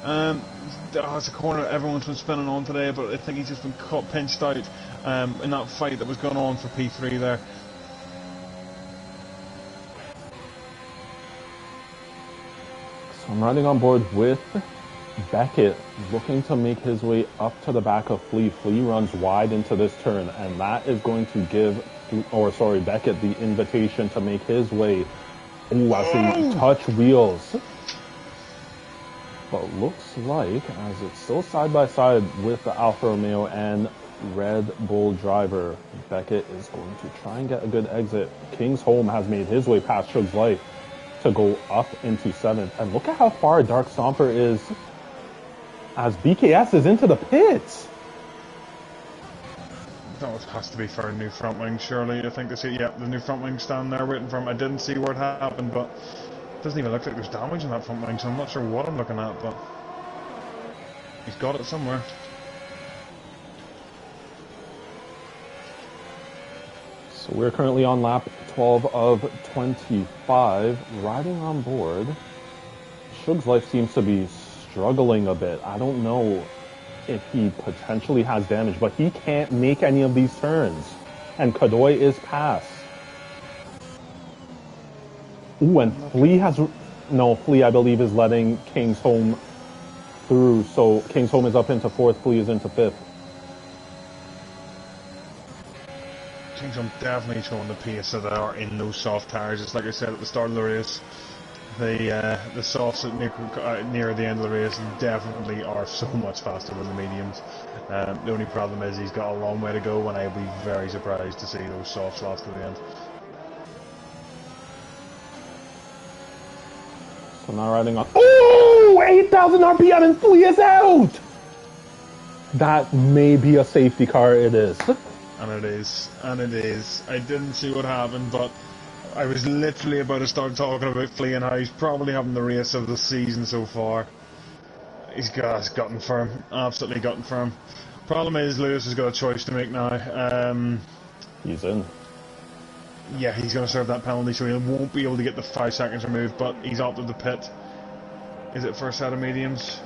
It's a corner everyone's been spinning on today, but I think he's just been caught pinched out in that fight that was going on for P3 there. So I'm riding on board with Beckett, looking to make his way up to the back of Flea. Flea runs wide into this turn, and that is going to give, Beckett the invitation to make his way. Ooh, as they touch wheels. But looks like, as it's still side by side with the Alfa Romeo and Red Bull driver, Beckett is going to try and get a good exit. Kingsholm has made his way past Shug's Life to go up into 7th. And look at how far Dark Stomper is as BKS is into the pits. That has to be for a new front wing, surely. I think they see, yeah, the new front wing standing there waiting for him. I didn't see where it happened, but it doesn't even look like there's damage in that front wing, so I'm not sure what I'm looking at, but he's got it somewhere. So we're currently on lap 12 of 25. Riding on board. Shug's life seems to be struggling a bit. I don't know if he potentially has damage, but he can't make any of these turns. And Kadoy is past. Ooh, and Flea has... No, Flea, I believe, is letting King's Home through. So King's Home is up into 4th, Flea is into 5th. King's Home definitely showing the pace that they are in those soft tires. It's like I said at the start of the race. The softs near the end of the race definitely are so much faster than the mediums. The only problem is he's got a long way to go, and I'd be very surprised to see those softs last to the end. So now riding on... Oh! 8,000 RPM and Flea is out! That may be a safety car, it is. And it is. And it is. I didn't see what happened, but I was literally about to start talking about Flea and how he's probably having the race of the season so far. He's gotten firm. Absolutely gotten firm. Problem is, Lewis has got a choice to make now. He's in. Yeah, he's going to serve that penalty, so he won't be able to get the 5 seconds removed, but he's opted the pit. Is it for a set of mediums?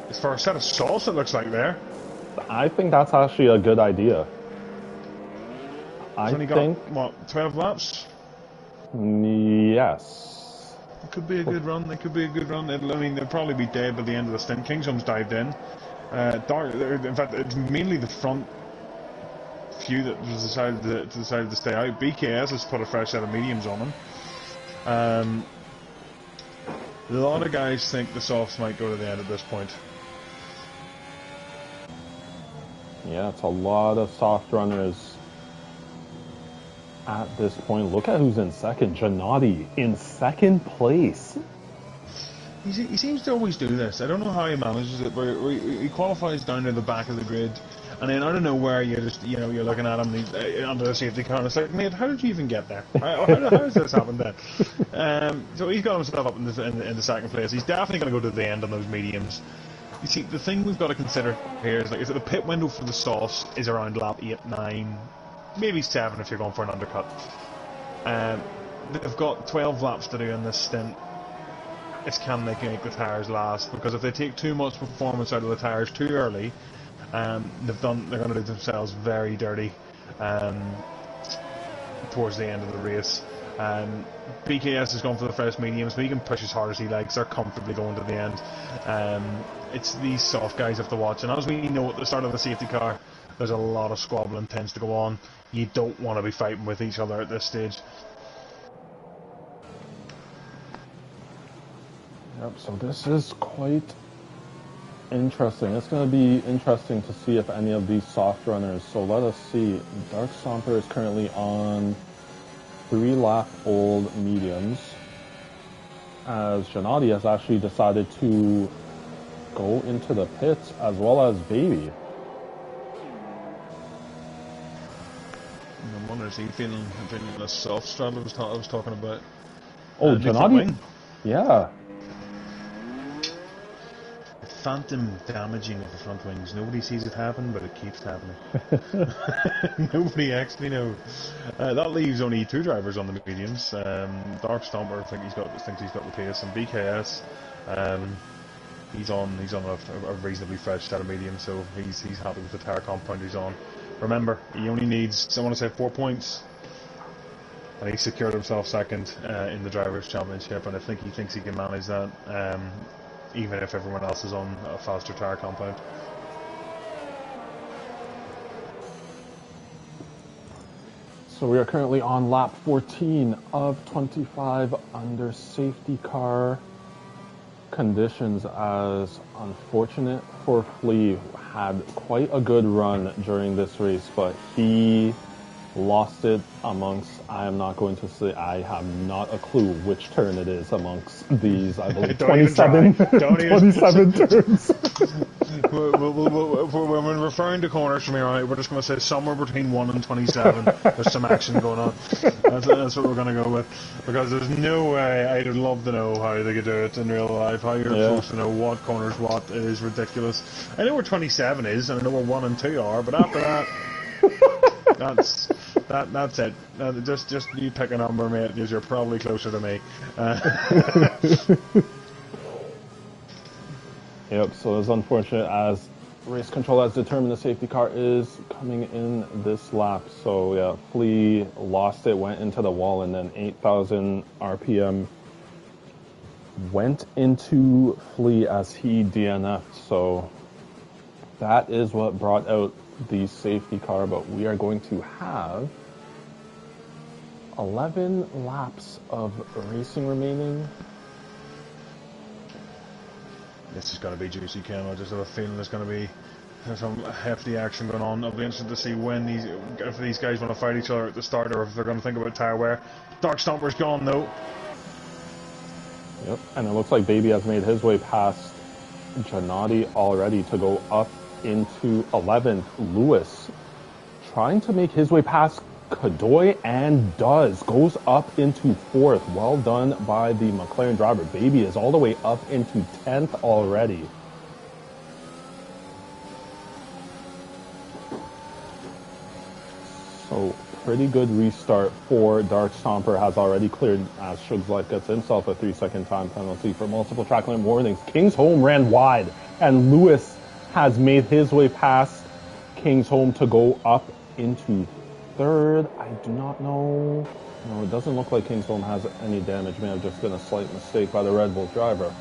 It's for a set of salts, it looks like there. I think that's actually a good idea. He's only got, what, 12 laps? Yes. It could be a good run. It could be a good run. I mean, they'll probably be dead by the end of the stint. Kingshome's dived in. In fact, it's mainly the front few that was decided to stay out. BKS has put a fresh set of mediums on him. A lot of guys think the softs might go to the end at this point. Yeah, it's a lot of soft runners at this point. Look at who's in second. Gennady in second place. He seems to always do this. I don't know how he manages it, but he qualifies down to the back of the grid, and then out of nowhere you're looking at him under the safety car, and it's like, mate, how did you even get there? How does this happen then? So he's got himself up in the second place. He's definitely going to go to the end on those mediums. You see, the thing we've got to consider here is that the pit window for the sauce is around lap 8, 9, maybe 7 if you're going for an undercut. They've got 12 laps to do in this stint. It's can they make the tyres last? Because if they take too much performance out of the tyres too early, they're going to do themselves very dirty towards the end of the race. BKS has gone for the first mediums, but he can push as hard as he likes. They're comfortably going to the end. It's these soft guys you have to watch, and as we know at the start of the safety car, there's a lot of squabbling tends to go on. You don't want to be fighting with each other at this stage. Yep, so this is quite interesting. It's going to be interesting to see if any of these soft runners, so let us see. Dark Stomper is currently on 3-lap-old mediums, as Gennady has actually decided to go into the pits, as well as Baby. I wonder, is he feeling the soft strap I was talking about? Oh, Gennady? Yeah. Phantom damaging of the front wings. Nobody sees it happen, but it keeps happening. Nobody actually knows. That leaves only 2 drivers on the mediums. Dark Stomper thinks he's got the pace, and BKS he's on a reasonably fresh set of mediums, so he's happy with the tire compound he's on. Remember, he only needs, I want to say, 4 points, and he secured himself second in the Drivers' Championship, and I think he thinks he can manage that. Even if everyone else is on a faster tire compound. So we are currently on lap 14 of 25 under safety car conditions, as unfortunate for Flea, had quite a good run during this race, but he lost it amongst, I am not going to say, I have not a clue which turn it is amongst these, I believe, 27 turns. When we're referring to corners from here on out, we're just going to say somewhere between 1 and 27, there's some action going on. That's what we're going to go with, because there's no way. I'd love to know how they could do it in real life, how you're supposed to know what corners what. It is ridiculous. I know where 27 is, and I know where 1 and 2 are, but after that, That's it. Just you pick a number, mate, because you're probably closer to me. Yep, so it's unfortunate as race control has determined the safety car is coming in this lap. So yeah, Flea lost it, went into the wall, and then 8,000 RPM went into Flea as he DNF'd. So that is what brought out the safety car, but we are going to have 11 laps of racing remaining. This is going to be juicy, Ken. I just have a feeling there's going to be some hefty action going on. I'll be interested to see if these guys want to fight each other at the start, or if they're going to think about tyre wear. Dark Stomper's gone though. Yep, and it looks like Baby has made his way past Janati already to go up into 11th. Lewis trying to make his way past Kadoy and goes up into 4th. Well done by the McLaren driver. Baby is all the way up into 10th already. So pretty good restart for Dark Stomper. Has already cleared as Shugs Life gets himself a 3-second time penalty for multiple track limit warnings. King's Home ran wide, and Lewis has made his way past King's Home to go up into 3rd. I do not know. No, it doesn't look like King's Home has any damage. May have just been a slight mistake by the Red Bull driver.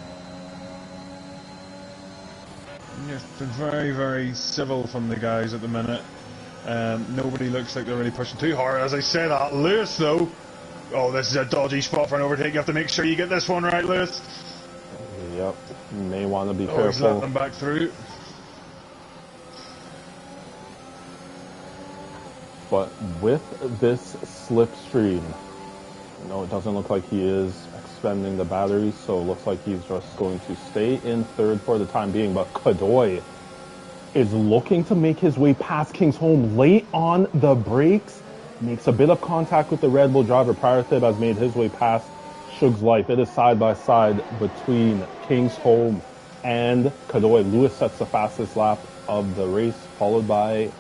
Yes, been very, very civil from the guys at the minute. Nobody looks like they're really pushing too hard. As I say that, Lewis though, oh, this is a dodgy spot for an overtake. You have to make sure you get this one right, Lewis. Yep, you may want to be careful. He's letting them back through. But with this slipstream, no, it doesn't look like he is expending the batteries, so it looks like he's just going to stay in 3rd for the time being. But Kadoy is looking to make his way past King's Home late on the brakes. Makes a bit of contact with the Red Bull driver. Parathib has made his way past Shugs Life. It is side by side between King's Home and Kadoy. Lewis sets the fastest lap of the race, followed by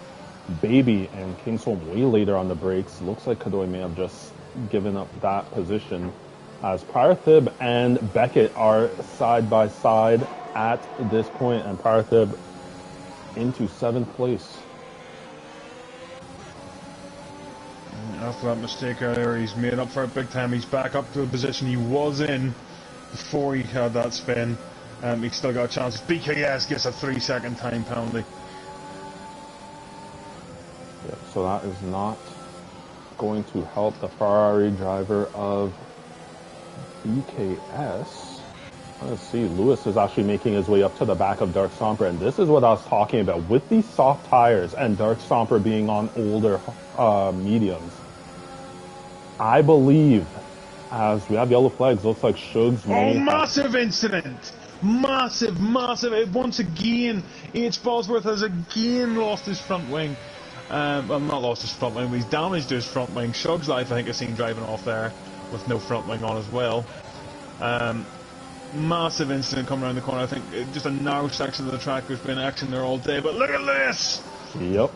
Baby and King's Home way later on the brakes. Looks like Kadoy may have just given up that position, as Parathib and Beckett are side by side at this point, and Parathib into 7th place. After that mistake earlier, he's made up for it big time. He's back up to the position he was in before he had that spin. He's still got a chance. BKS gets a 3-second time penalty. Yeah, so that is not going to help the Ferrari driver of BKS. Let's see, Lewis is actually making his way up to the back of Dark Stomper, and this is what I was talking about. With these soft tires and Dark Stomper being on older mediums, I believe, as we have yellow flags, looks like Shugs may massive incident! Massive. Once again, H. Bosworth has again lost his front wing. Well, not lost his front wing, but he's damaged his front wing. Shugs Life, I think, I've seen driving off there with no front wing on as well. Massive incident coming around the corner. I think just a narrow section of the track. There's been action there all day, but look at this! Yep.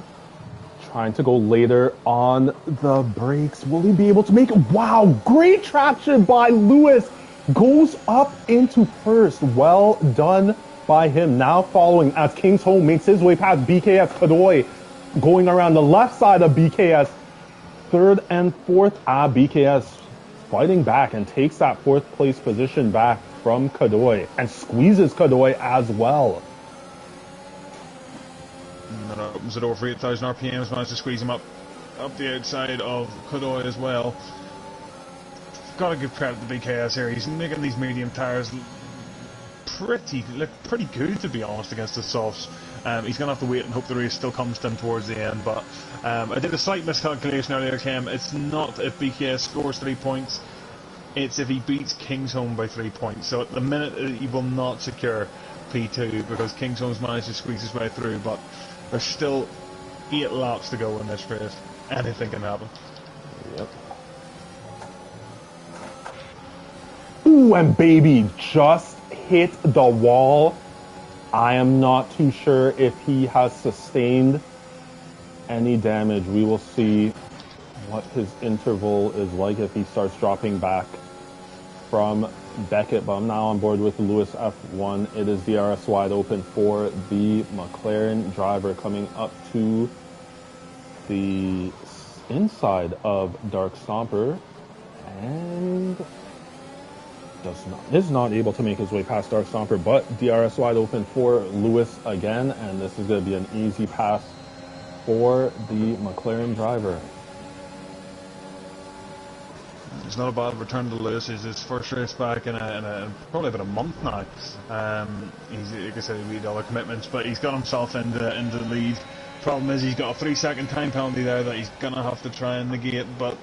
Trying to go later on the brakes. Will he be able to make it? Wow, great traction by Lewis. Goes up into 1st. Well done by him. Now following as King's Home makes his way past BKS. Kadoy going around the left side of BKS. 3rd and 4th. BKS fighting back and takes that 4th place position back from Kadoy and squeezes Kadoy as well. And that opens the door for 8,000 RPMs. Managed to squeeze him up the outside of Kadoy as well. Got to give credit to BKS here. He's making these medium tyres look pretty good, to be honest, against the softs. He's going to have to wait and hope the race still comes to him towards the end. But I did a slight miscalculation earlier, Kim. It's not if BKS scores 3 points, it's if he beats King's Home by 3 points. So at the minute, he will not secure P2 because King's Home's managed to squeeze his way through. But there's still 8 laps to go in this race. Anything can happen. Yep. Ooh, and Baby just hit the wall. I am not too sure if he has sustained any damage. We will see what his interval is like if he starts dropping back from Beckett, but I'm now on board with Lewis F1. It is DRS wide open for the McLaren driver coming up to the inside of Dark Stomper and is not able to make his way past Dark Stomper, but DRS wide open for Lewis again, and this is going to be an easy pass for the McLaren driver. It's not a bad return to Lewis. It's his first race back in probably about a month now. He's, like I said, he made other commitments, but he's got himself into the lead. Problem is, he's got a 3-second time penalty there that he's gonna have to try and negate, but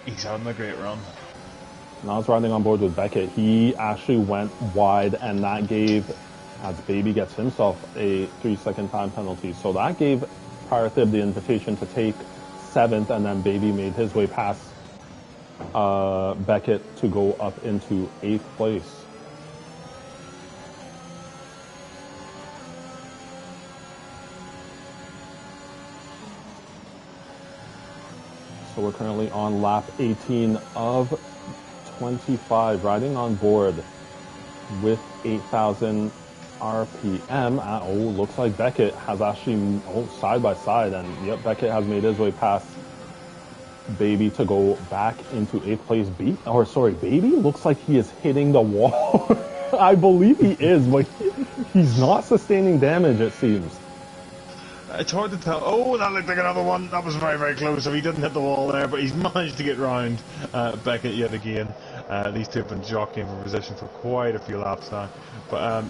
he's having a great run. Now he's riding on board with Beckett. He actually went wide, and that gave, as Baby gets himself a 3-second time penalty. So that gave Parathib the invitation to take 7th, and then Baby made his way past Beckett to go up into 8th place. So we're currently on lap 18 of 25, riding on board with 8,000 RPM. Looks like Beckett has actually side by side, and yep, Beckett has made his way past Baby to go back into 8th place. Baby looks like he is hitting the wall. I believe he is, but he's not sustaining damage, it seems. It's hard to tell. Oh, that looked like another one. That was very, very close. So he didn't hit the wall there, but he's managed to get round Beckett yet again. These two have been jockeying for position for quite a few laps now. But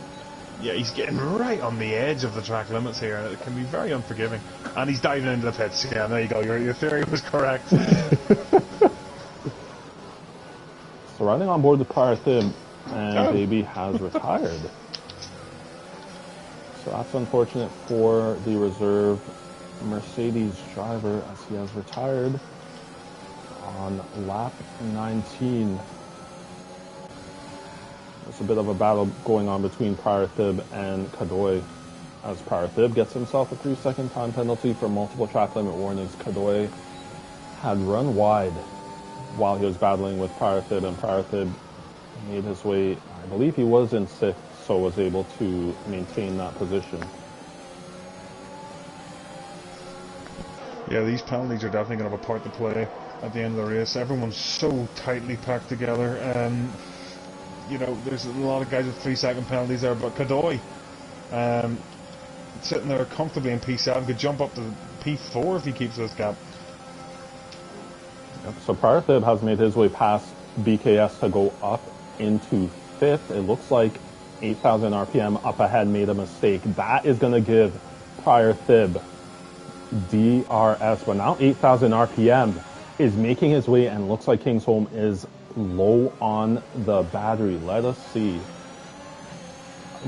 yeah, he's getting right on the edge of the track limits here, and it can be very unforgiving. And he's diving into the pits. Yeah, there you go. Your theory was correct. So riding on board the Parathib, and Baby has retired. So that's unfortunate for the reserve Mercedes driver, as he has retired on lap 19. There's a bit of a battle going on between Parathib and Kadoy, as Parathib gets himself a 3-second time penalty for multiple track limit warnings. Kadoy had run wide while he was battling with Parathib, and Parathib made his way, I believe he was in 6th, so was able to maintain that position. Yeah, these penalties are definitely going to have a part to play at the end of the race. Everyone's so tightly packed together. You know, there's a lot of guys with 3-second penalties there, but Kadoy, sitting there comfortably in P7, could jump up to P4 if he keeps this gap. Yep. So Parathib has made his way past BKS to go up into 5th. It looks like 8,000 RPM up ahead made a mistake. That is going to give Parathib DRS, but now 8,000 RPM is making his way, and looks like Kingsholm is low on the battery. Let us see.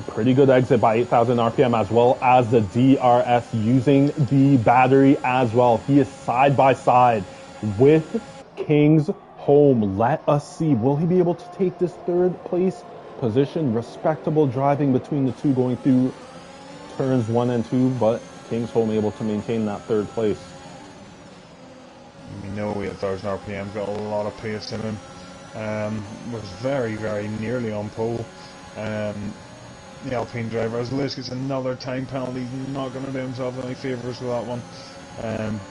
Pretty good exit by 8,000 RPM, as well as the DRS using the battery as well. He is side by side with Kingsholm. Let us see. Will he be able to take this 3rd place position? Respectable driving between the two going through turns 1 and 2, but Kingsholm able to maintain that 3rd place. We know 8,000 RPM, got a lot of pace in him. Was very, very nearly on pole. The Alpine driver, as Lewis gets another time penalty, he's not going to do himself any favours with that one.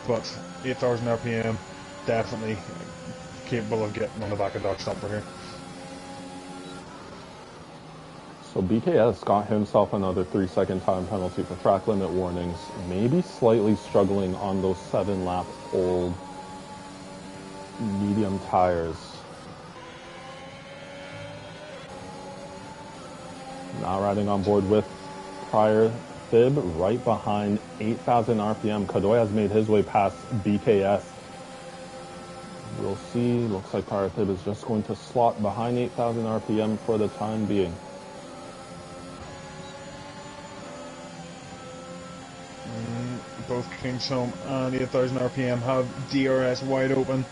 But 8,000 RPM, definitely capable of getting on the back of Dark Stomper here. So BKS got himself another 3-second time penalty for track limit warnings. Maybe slightly struggling on those 7-lap old medium tires. Now riding on board with Parathib right behind 8,000 RPM. Kadoy has made his way past BKS. We'll see. Looks like Parathib is just going to slot behind 8,000 RPM for the time being. Both Kingsholm and 8,000 RPM have DRS wide open.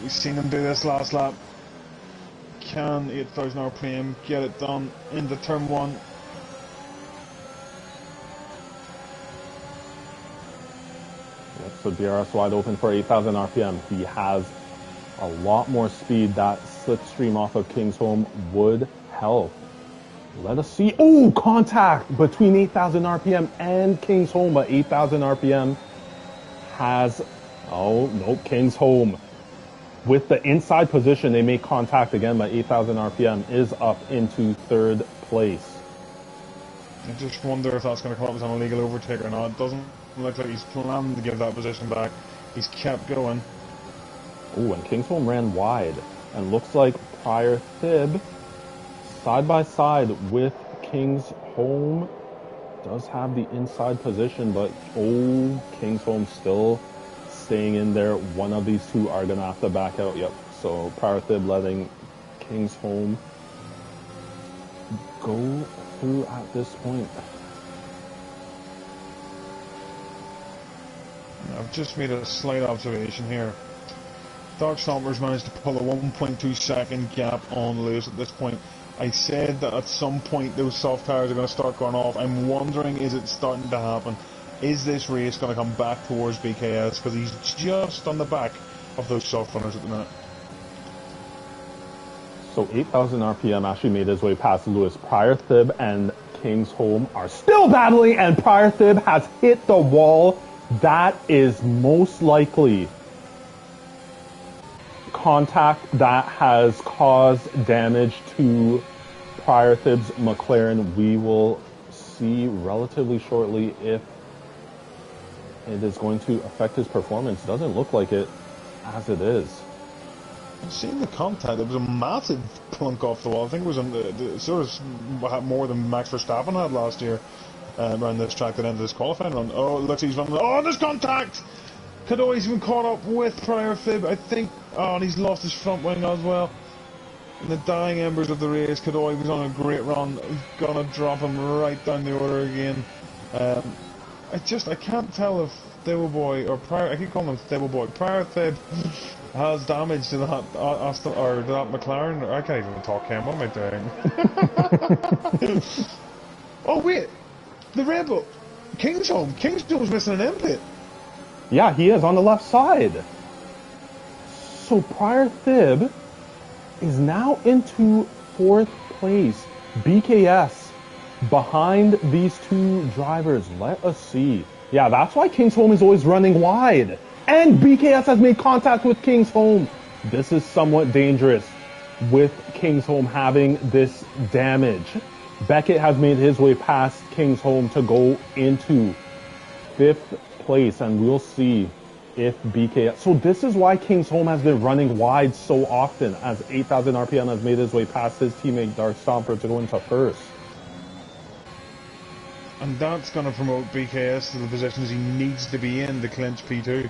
We've seen them do this last lap. Can 8,000 RPM get it done into turn 1? So DRS wide open for 8,000 RPM. He has a lot more speed. That slipstream off of Kingsholm would help. Let us see. Oh, contact between 8,000 RPM and Kingsholm, but 8,000 RPM has... Oh, nope, Kingsholm. With the inside position, they make contact again, but 8,000 RPM is up into third place. I just wonder if that's going to come up as an illegal overtake or not. It doesn't look like he's planning to give that position back. He's kept going. Oh, and Kingsholm ran wide. And looks like Prior Thib, side by side with Kingsholm, does have the inside position, but oh, Kingsholm still staying in there. One of these two are going to have to back out. Yep, so Prior Thib letting Kingsholm go through at this point. I've just made a slight observation here. Dark Stompers managed to pull a 1.2 second gap on Lewis at this point. I said that at some point those soft tires are going to start going off. I'm wondering, is it starting to happen? Is this race going to come back towards BKS? Because he's just on the back of those soft runners at the minute. So 8,000 RPM actually made his way past Lewis. Prior Thib and Kingsholm are still battling, and Prior Thib has hit the wall. That is most likely contact that has caused damage to Prior Thib's McLaren. We will see relatively shortly if it is going to affect his performance. Doesn't look like it as it is. I've seen the contact. It was a massive plunk off the wall. I think it was on the sort of more than Max Verstappen had last year around this track that ended this qualifying run. Oh, it looks like he's running. Oh, there's contact! Kadoi's been caught up with Prior Thib, I think. Oh, and he's lost his front wing as well. In the dying embers of the race, Kadoi was on a great run. Gonna drop him right down the order again. I can't tell if Thibbleboy or Prior, I keep calling him Thibbleboy. Prior Thib has damage to that Aston or that McLaren. I can't even talk him. What am I doing? Oh wait, the Red Bull. Kingsholm's missing an input. Yeah, he is on the left side. So Prior Thib is now into fourth place. BKS behind these two drivers. Let us see. Yeah, that's why Kingsholm is always running wide. And BKS has made contact with Kingsholm. This is somewhat dangerous with Kingsholm having this damage. Beckett has made his way past Kingsholm to go into fifth place, and we'll see if BKS... So this is why Kingsholm has been running wide so often, as 8,000 RPM has made his way past his teammate Dark Stomper to go into first. And that's going to promote BKS to the positions he needs to be in to clinch P2.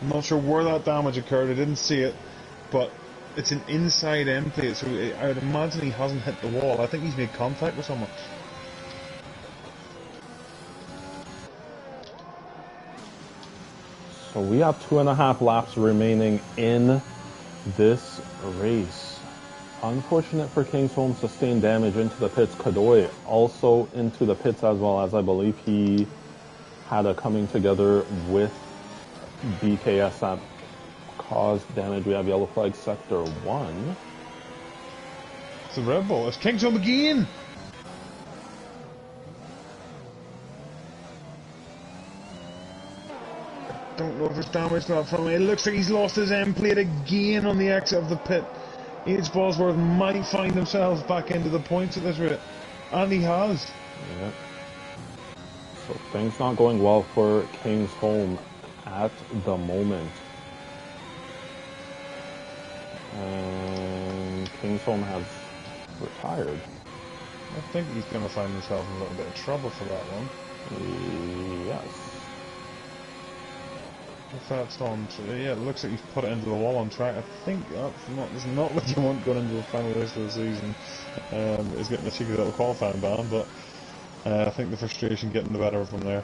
I'm not sure where that damage occurred, I didn't see it, but it's an inside end plate, so I would imagine he hasn't hit the wall. I think he's made contact with someone. So we have 2.5 laps remaining in this race. Unfortunate for Kingsholm, sustained damage into the pits. Kadoi also into the pits as well, as I believe he had a coming together with BKS that caused damage. We have yellow flag sector 1. It's the Red Bull. It's Kingsholm again! Don't know if it's damaged that from it. It looks like he's lost his end plate again on the exit of the pit. H. Bosworth might find themselves back into the points at this rate. And he has. Yeah. So things not going well for Kingsholm at the moment. And Kingsholm has retired. I think he's going to find himself in a little bit of trouble for that one. Yes. If that's on, yeah, it looks like he's put it into the wall on track. I think that's not what you want going into the final race of the season. Is getting a cheeky little qualifying ban, but I think the frustration getting the better of him there.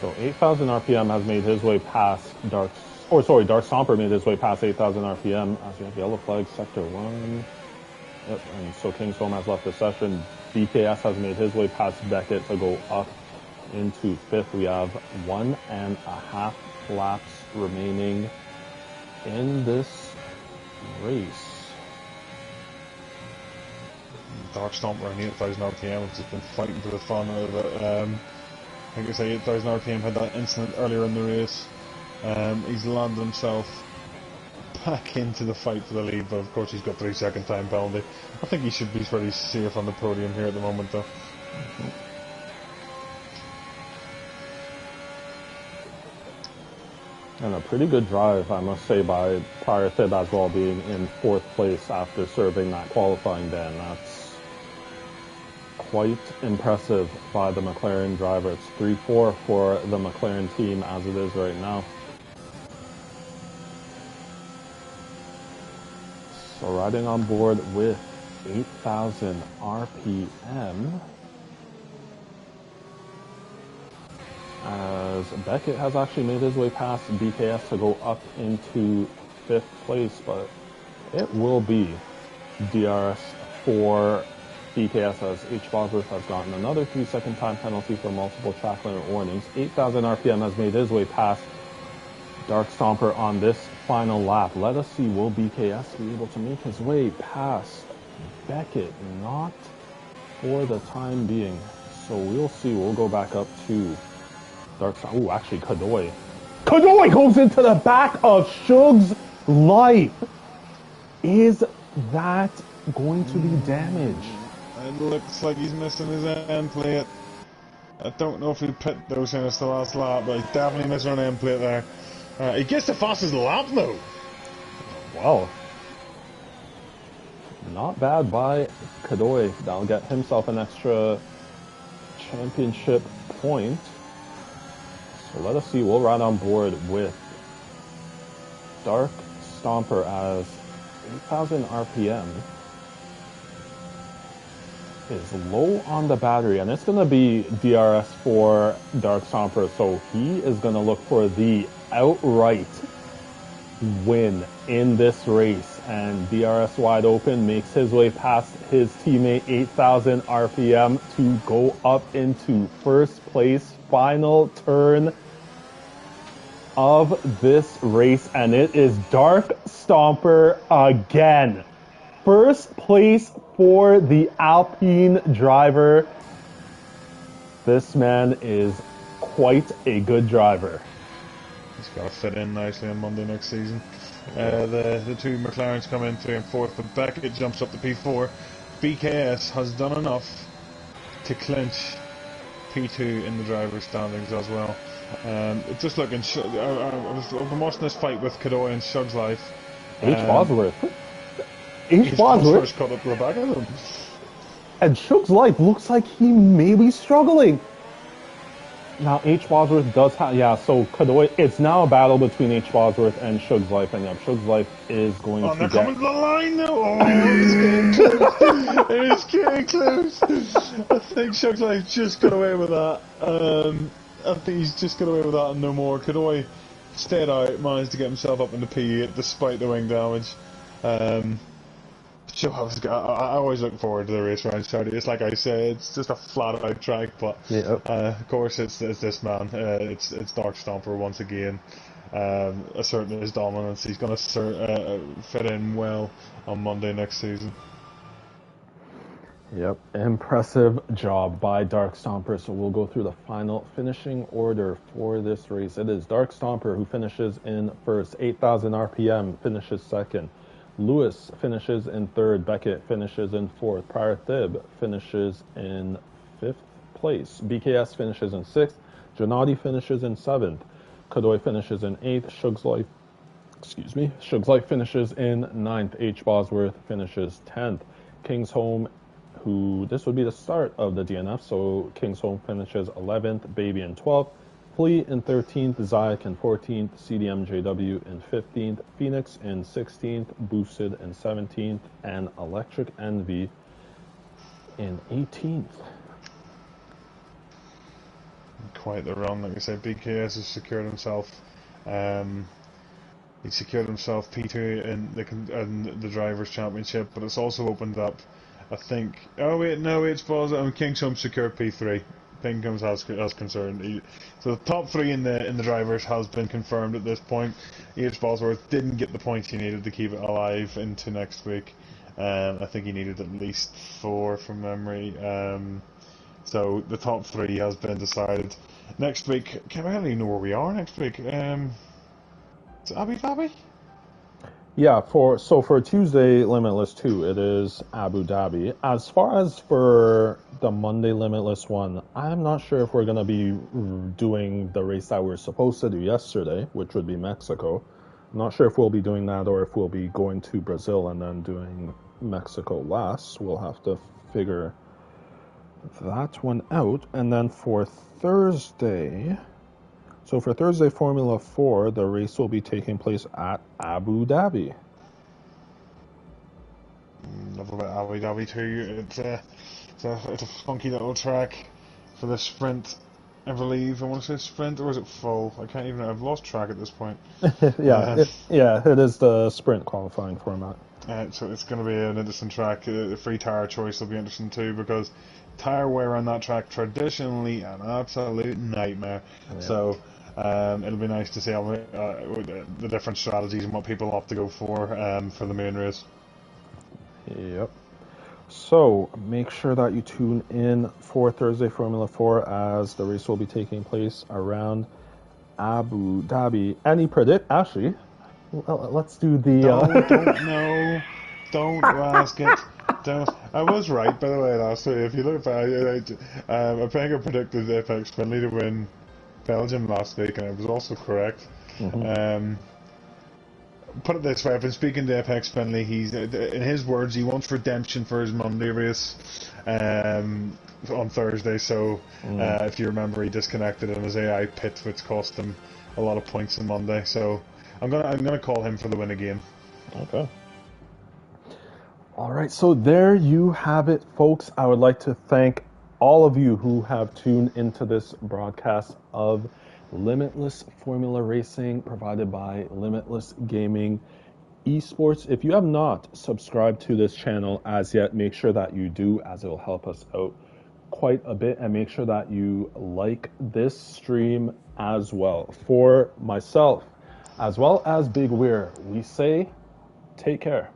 So 8,000 RPM has made his way past Dark Stomper made his way past 8,000 RPM as we have yellow flag sector 1. Yep, and so Kingsholm has left the session. BKS has made his way past Beckett to go up into fifth. We have 1.5 laps remaining in this race. Dark Stomper on 8,000 RPM, which has been fighting for the fun out of it. Like I say, 8,000 RPM had that incident earlier in the race. He's landed himself back into the fight for the lead, but of course he's got 3-second time penalty. I think he should be pretty safe on the podium here at the moment, though. And a pretty good drive, I must say, by Prix as well, being in fourth place after serving that qualifying ban. That's quite impressive by the McLaren driver. It's 3-4 for the McLaren team as it is right now. So riding on board with 8,000 RPM, as Beckett has actually made his way past BKS to go up into fifth place, but it will be DRS for BKS as H. Bosworth has gotten another 3-second time penalty for multiple track limit warnings. 8,000 RPM has made his way past Dark Stomper on this final lap. Let us see, will BKS be able to make his way past Beckett? Not for the time being. So we'll see. We'll go back up to Dark Stomper. Ooh, actually, Kadoy. Kadoy goes into the back of Shug's life. Is that going to be damage? It looks like he's missing his end plate. I don't know if he pit those in the last lap, but he's definitely missing an end plate there. He gets the fastest lap though. Wow. Not bad by Kadoy. That'll get himself an extra championship point. So let us see. We'll ride on board with Dark Stomper as 8,000 RPM is low on the battery, and it's going to be DRS for Dark Stomper, so he is going to look for the outright win in this race, and DRS wide open makes his way past his teammate 8,000 RPM to go up into first place. Final turn of this race, and it is Dark Stomper again. First place for the Alpine driver. This man is quite a good driver. He's got to fit in nicely on Monday next season. The two McLarens come in 3 and 4th, but Beckett jumps up to P4. BKS has done enough to clinch P2 in the driver's standings as well. Just looking, I've been watching this fight with Kadoy and Shug's Life. H. Bosworth. H. Bosworth caught up to the back of him. And Shug's Life looks like he may be struggling. Now, H. Bosworth does have, yeah, so Kadoy, it's now a battle between H. Bosworth and Shug's Life, and yeah, Shug's Life is going to they're get... coming to the line now! Oh, it's getting close! It's getting close! I think Shug's Life just got away with that. I think he's just got away with that and no more. Kadoy stayed out, managed to get himself up in the P8 despite the wing damage. So I always look forward to the race around Saturday. It's like I say, it's just a flat out track, but of course it's this man. It's Dark Stomper once again, asserting his dominance. He's going to fit in well on Monday next season. Yep, impressive job by Dark Stomper. So we'll go through the final finishing order for this race. It is Dark Stomper who finishes in first, 8,000 RPM, finishes second. Lewis finishes in third. Beckett finishes in fourth. Prix finishes in fifth place. BKS finishes in sixth. Gennady finishes in seventh. Kadoy finishes in eighth. Shug's Life finishes in ninth. H. Bosworth finishes 10th. Kingsholm, this would be the start of the DNF, so Kingsholm finishes 11th. Baby in 12th. Flea in 13th, Zayak in 14th, CDMJW in 15th, Phoenix in 16th, Boosted in 17th, and Electric Envy in 18th. Quite the run, like I said. BKS has secured himself. He secured himself P2 in the Drivers' Championship, but it's also opened up, I think. Oh wait, no, it's Kingsholm secured P3. thing comes as concerned. So the top three in the drivers has been confirmed at this point. H. Bosworth didn't get the points he needed to keep it alive into next week. I think he needed at least 4 from memory. So the top 3 has been decided. Next week, I don't even know where we are next week. Is it Abu Dhabi? Yeah, for Tuesday Limitless 2, it is Abu Dhabi. As far as for the Monday Limitless 1, I'm not sure if we're going to be doing the race that we were supposed to do yesterday, which would be Mexico. I'm not sure if we'll be doing that or if we'll be going to Brazil and then doing Mexico last. We'll have to figure that one out. And then for Thursday... So for Thursday Formula 4, the race will be taking place at Abu Dhabi. Love about Abu Dhabi too. It's a funky little track for the sprint. I believe I want to say sprint, or is it full? I can't even. I've lost track at this point. It is the sprint qualifying format. So it's going to be an interesting track. The free tire choice will be interesting too, because tire wear on that track traditionally an absolute nightmare. Yeah. So it'll be nice to see how the different strategies and what people opt to go for the main race. Yep. So make sure that you tune in for Thursday Formula 4 as the race will be taking place around Abu Dhabi. Any predict? Actually, well, let's do the... Don't ask it. Don't. I was right, by the way, last week. If you look back, I think I predicted Apex Friendly to win Belgium last week, and I was also correct. Mm-hmm. Put it this way, I've been speaking to Apex Friendly. He's, in his words, he wants redemption for his Monday race on Thursday. So, if you remember, he disconnected in his AI pit, which cost him a lot of points on Monday. So, I'm gonna call him for the win again. Okay. All right, so there you have it, folks. I would like to thank all of you who have tuned into this broadcast of Limitless Formula Racing provided by Limitless Gaming Esports. If you have not subscribed to this channel as yet, make sure that you do, as it will help us out quite a bit, and make sure that you like this stream as well. For myself, as well as Big Weir, we say take care.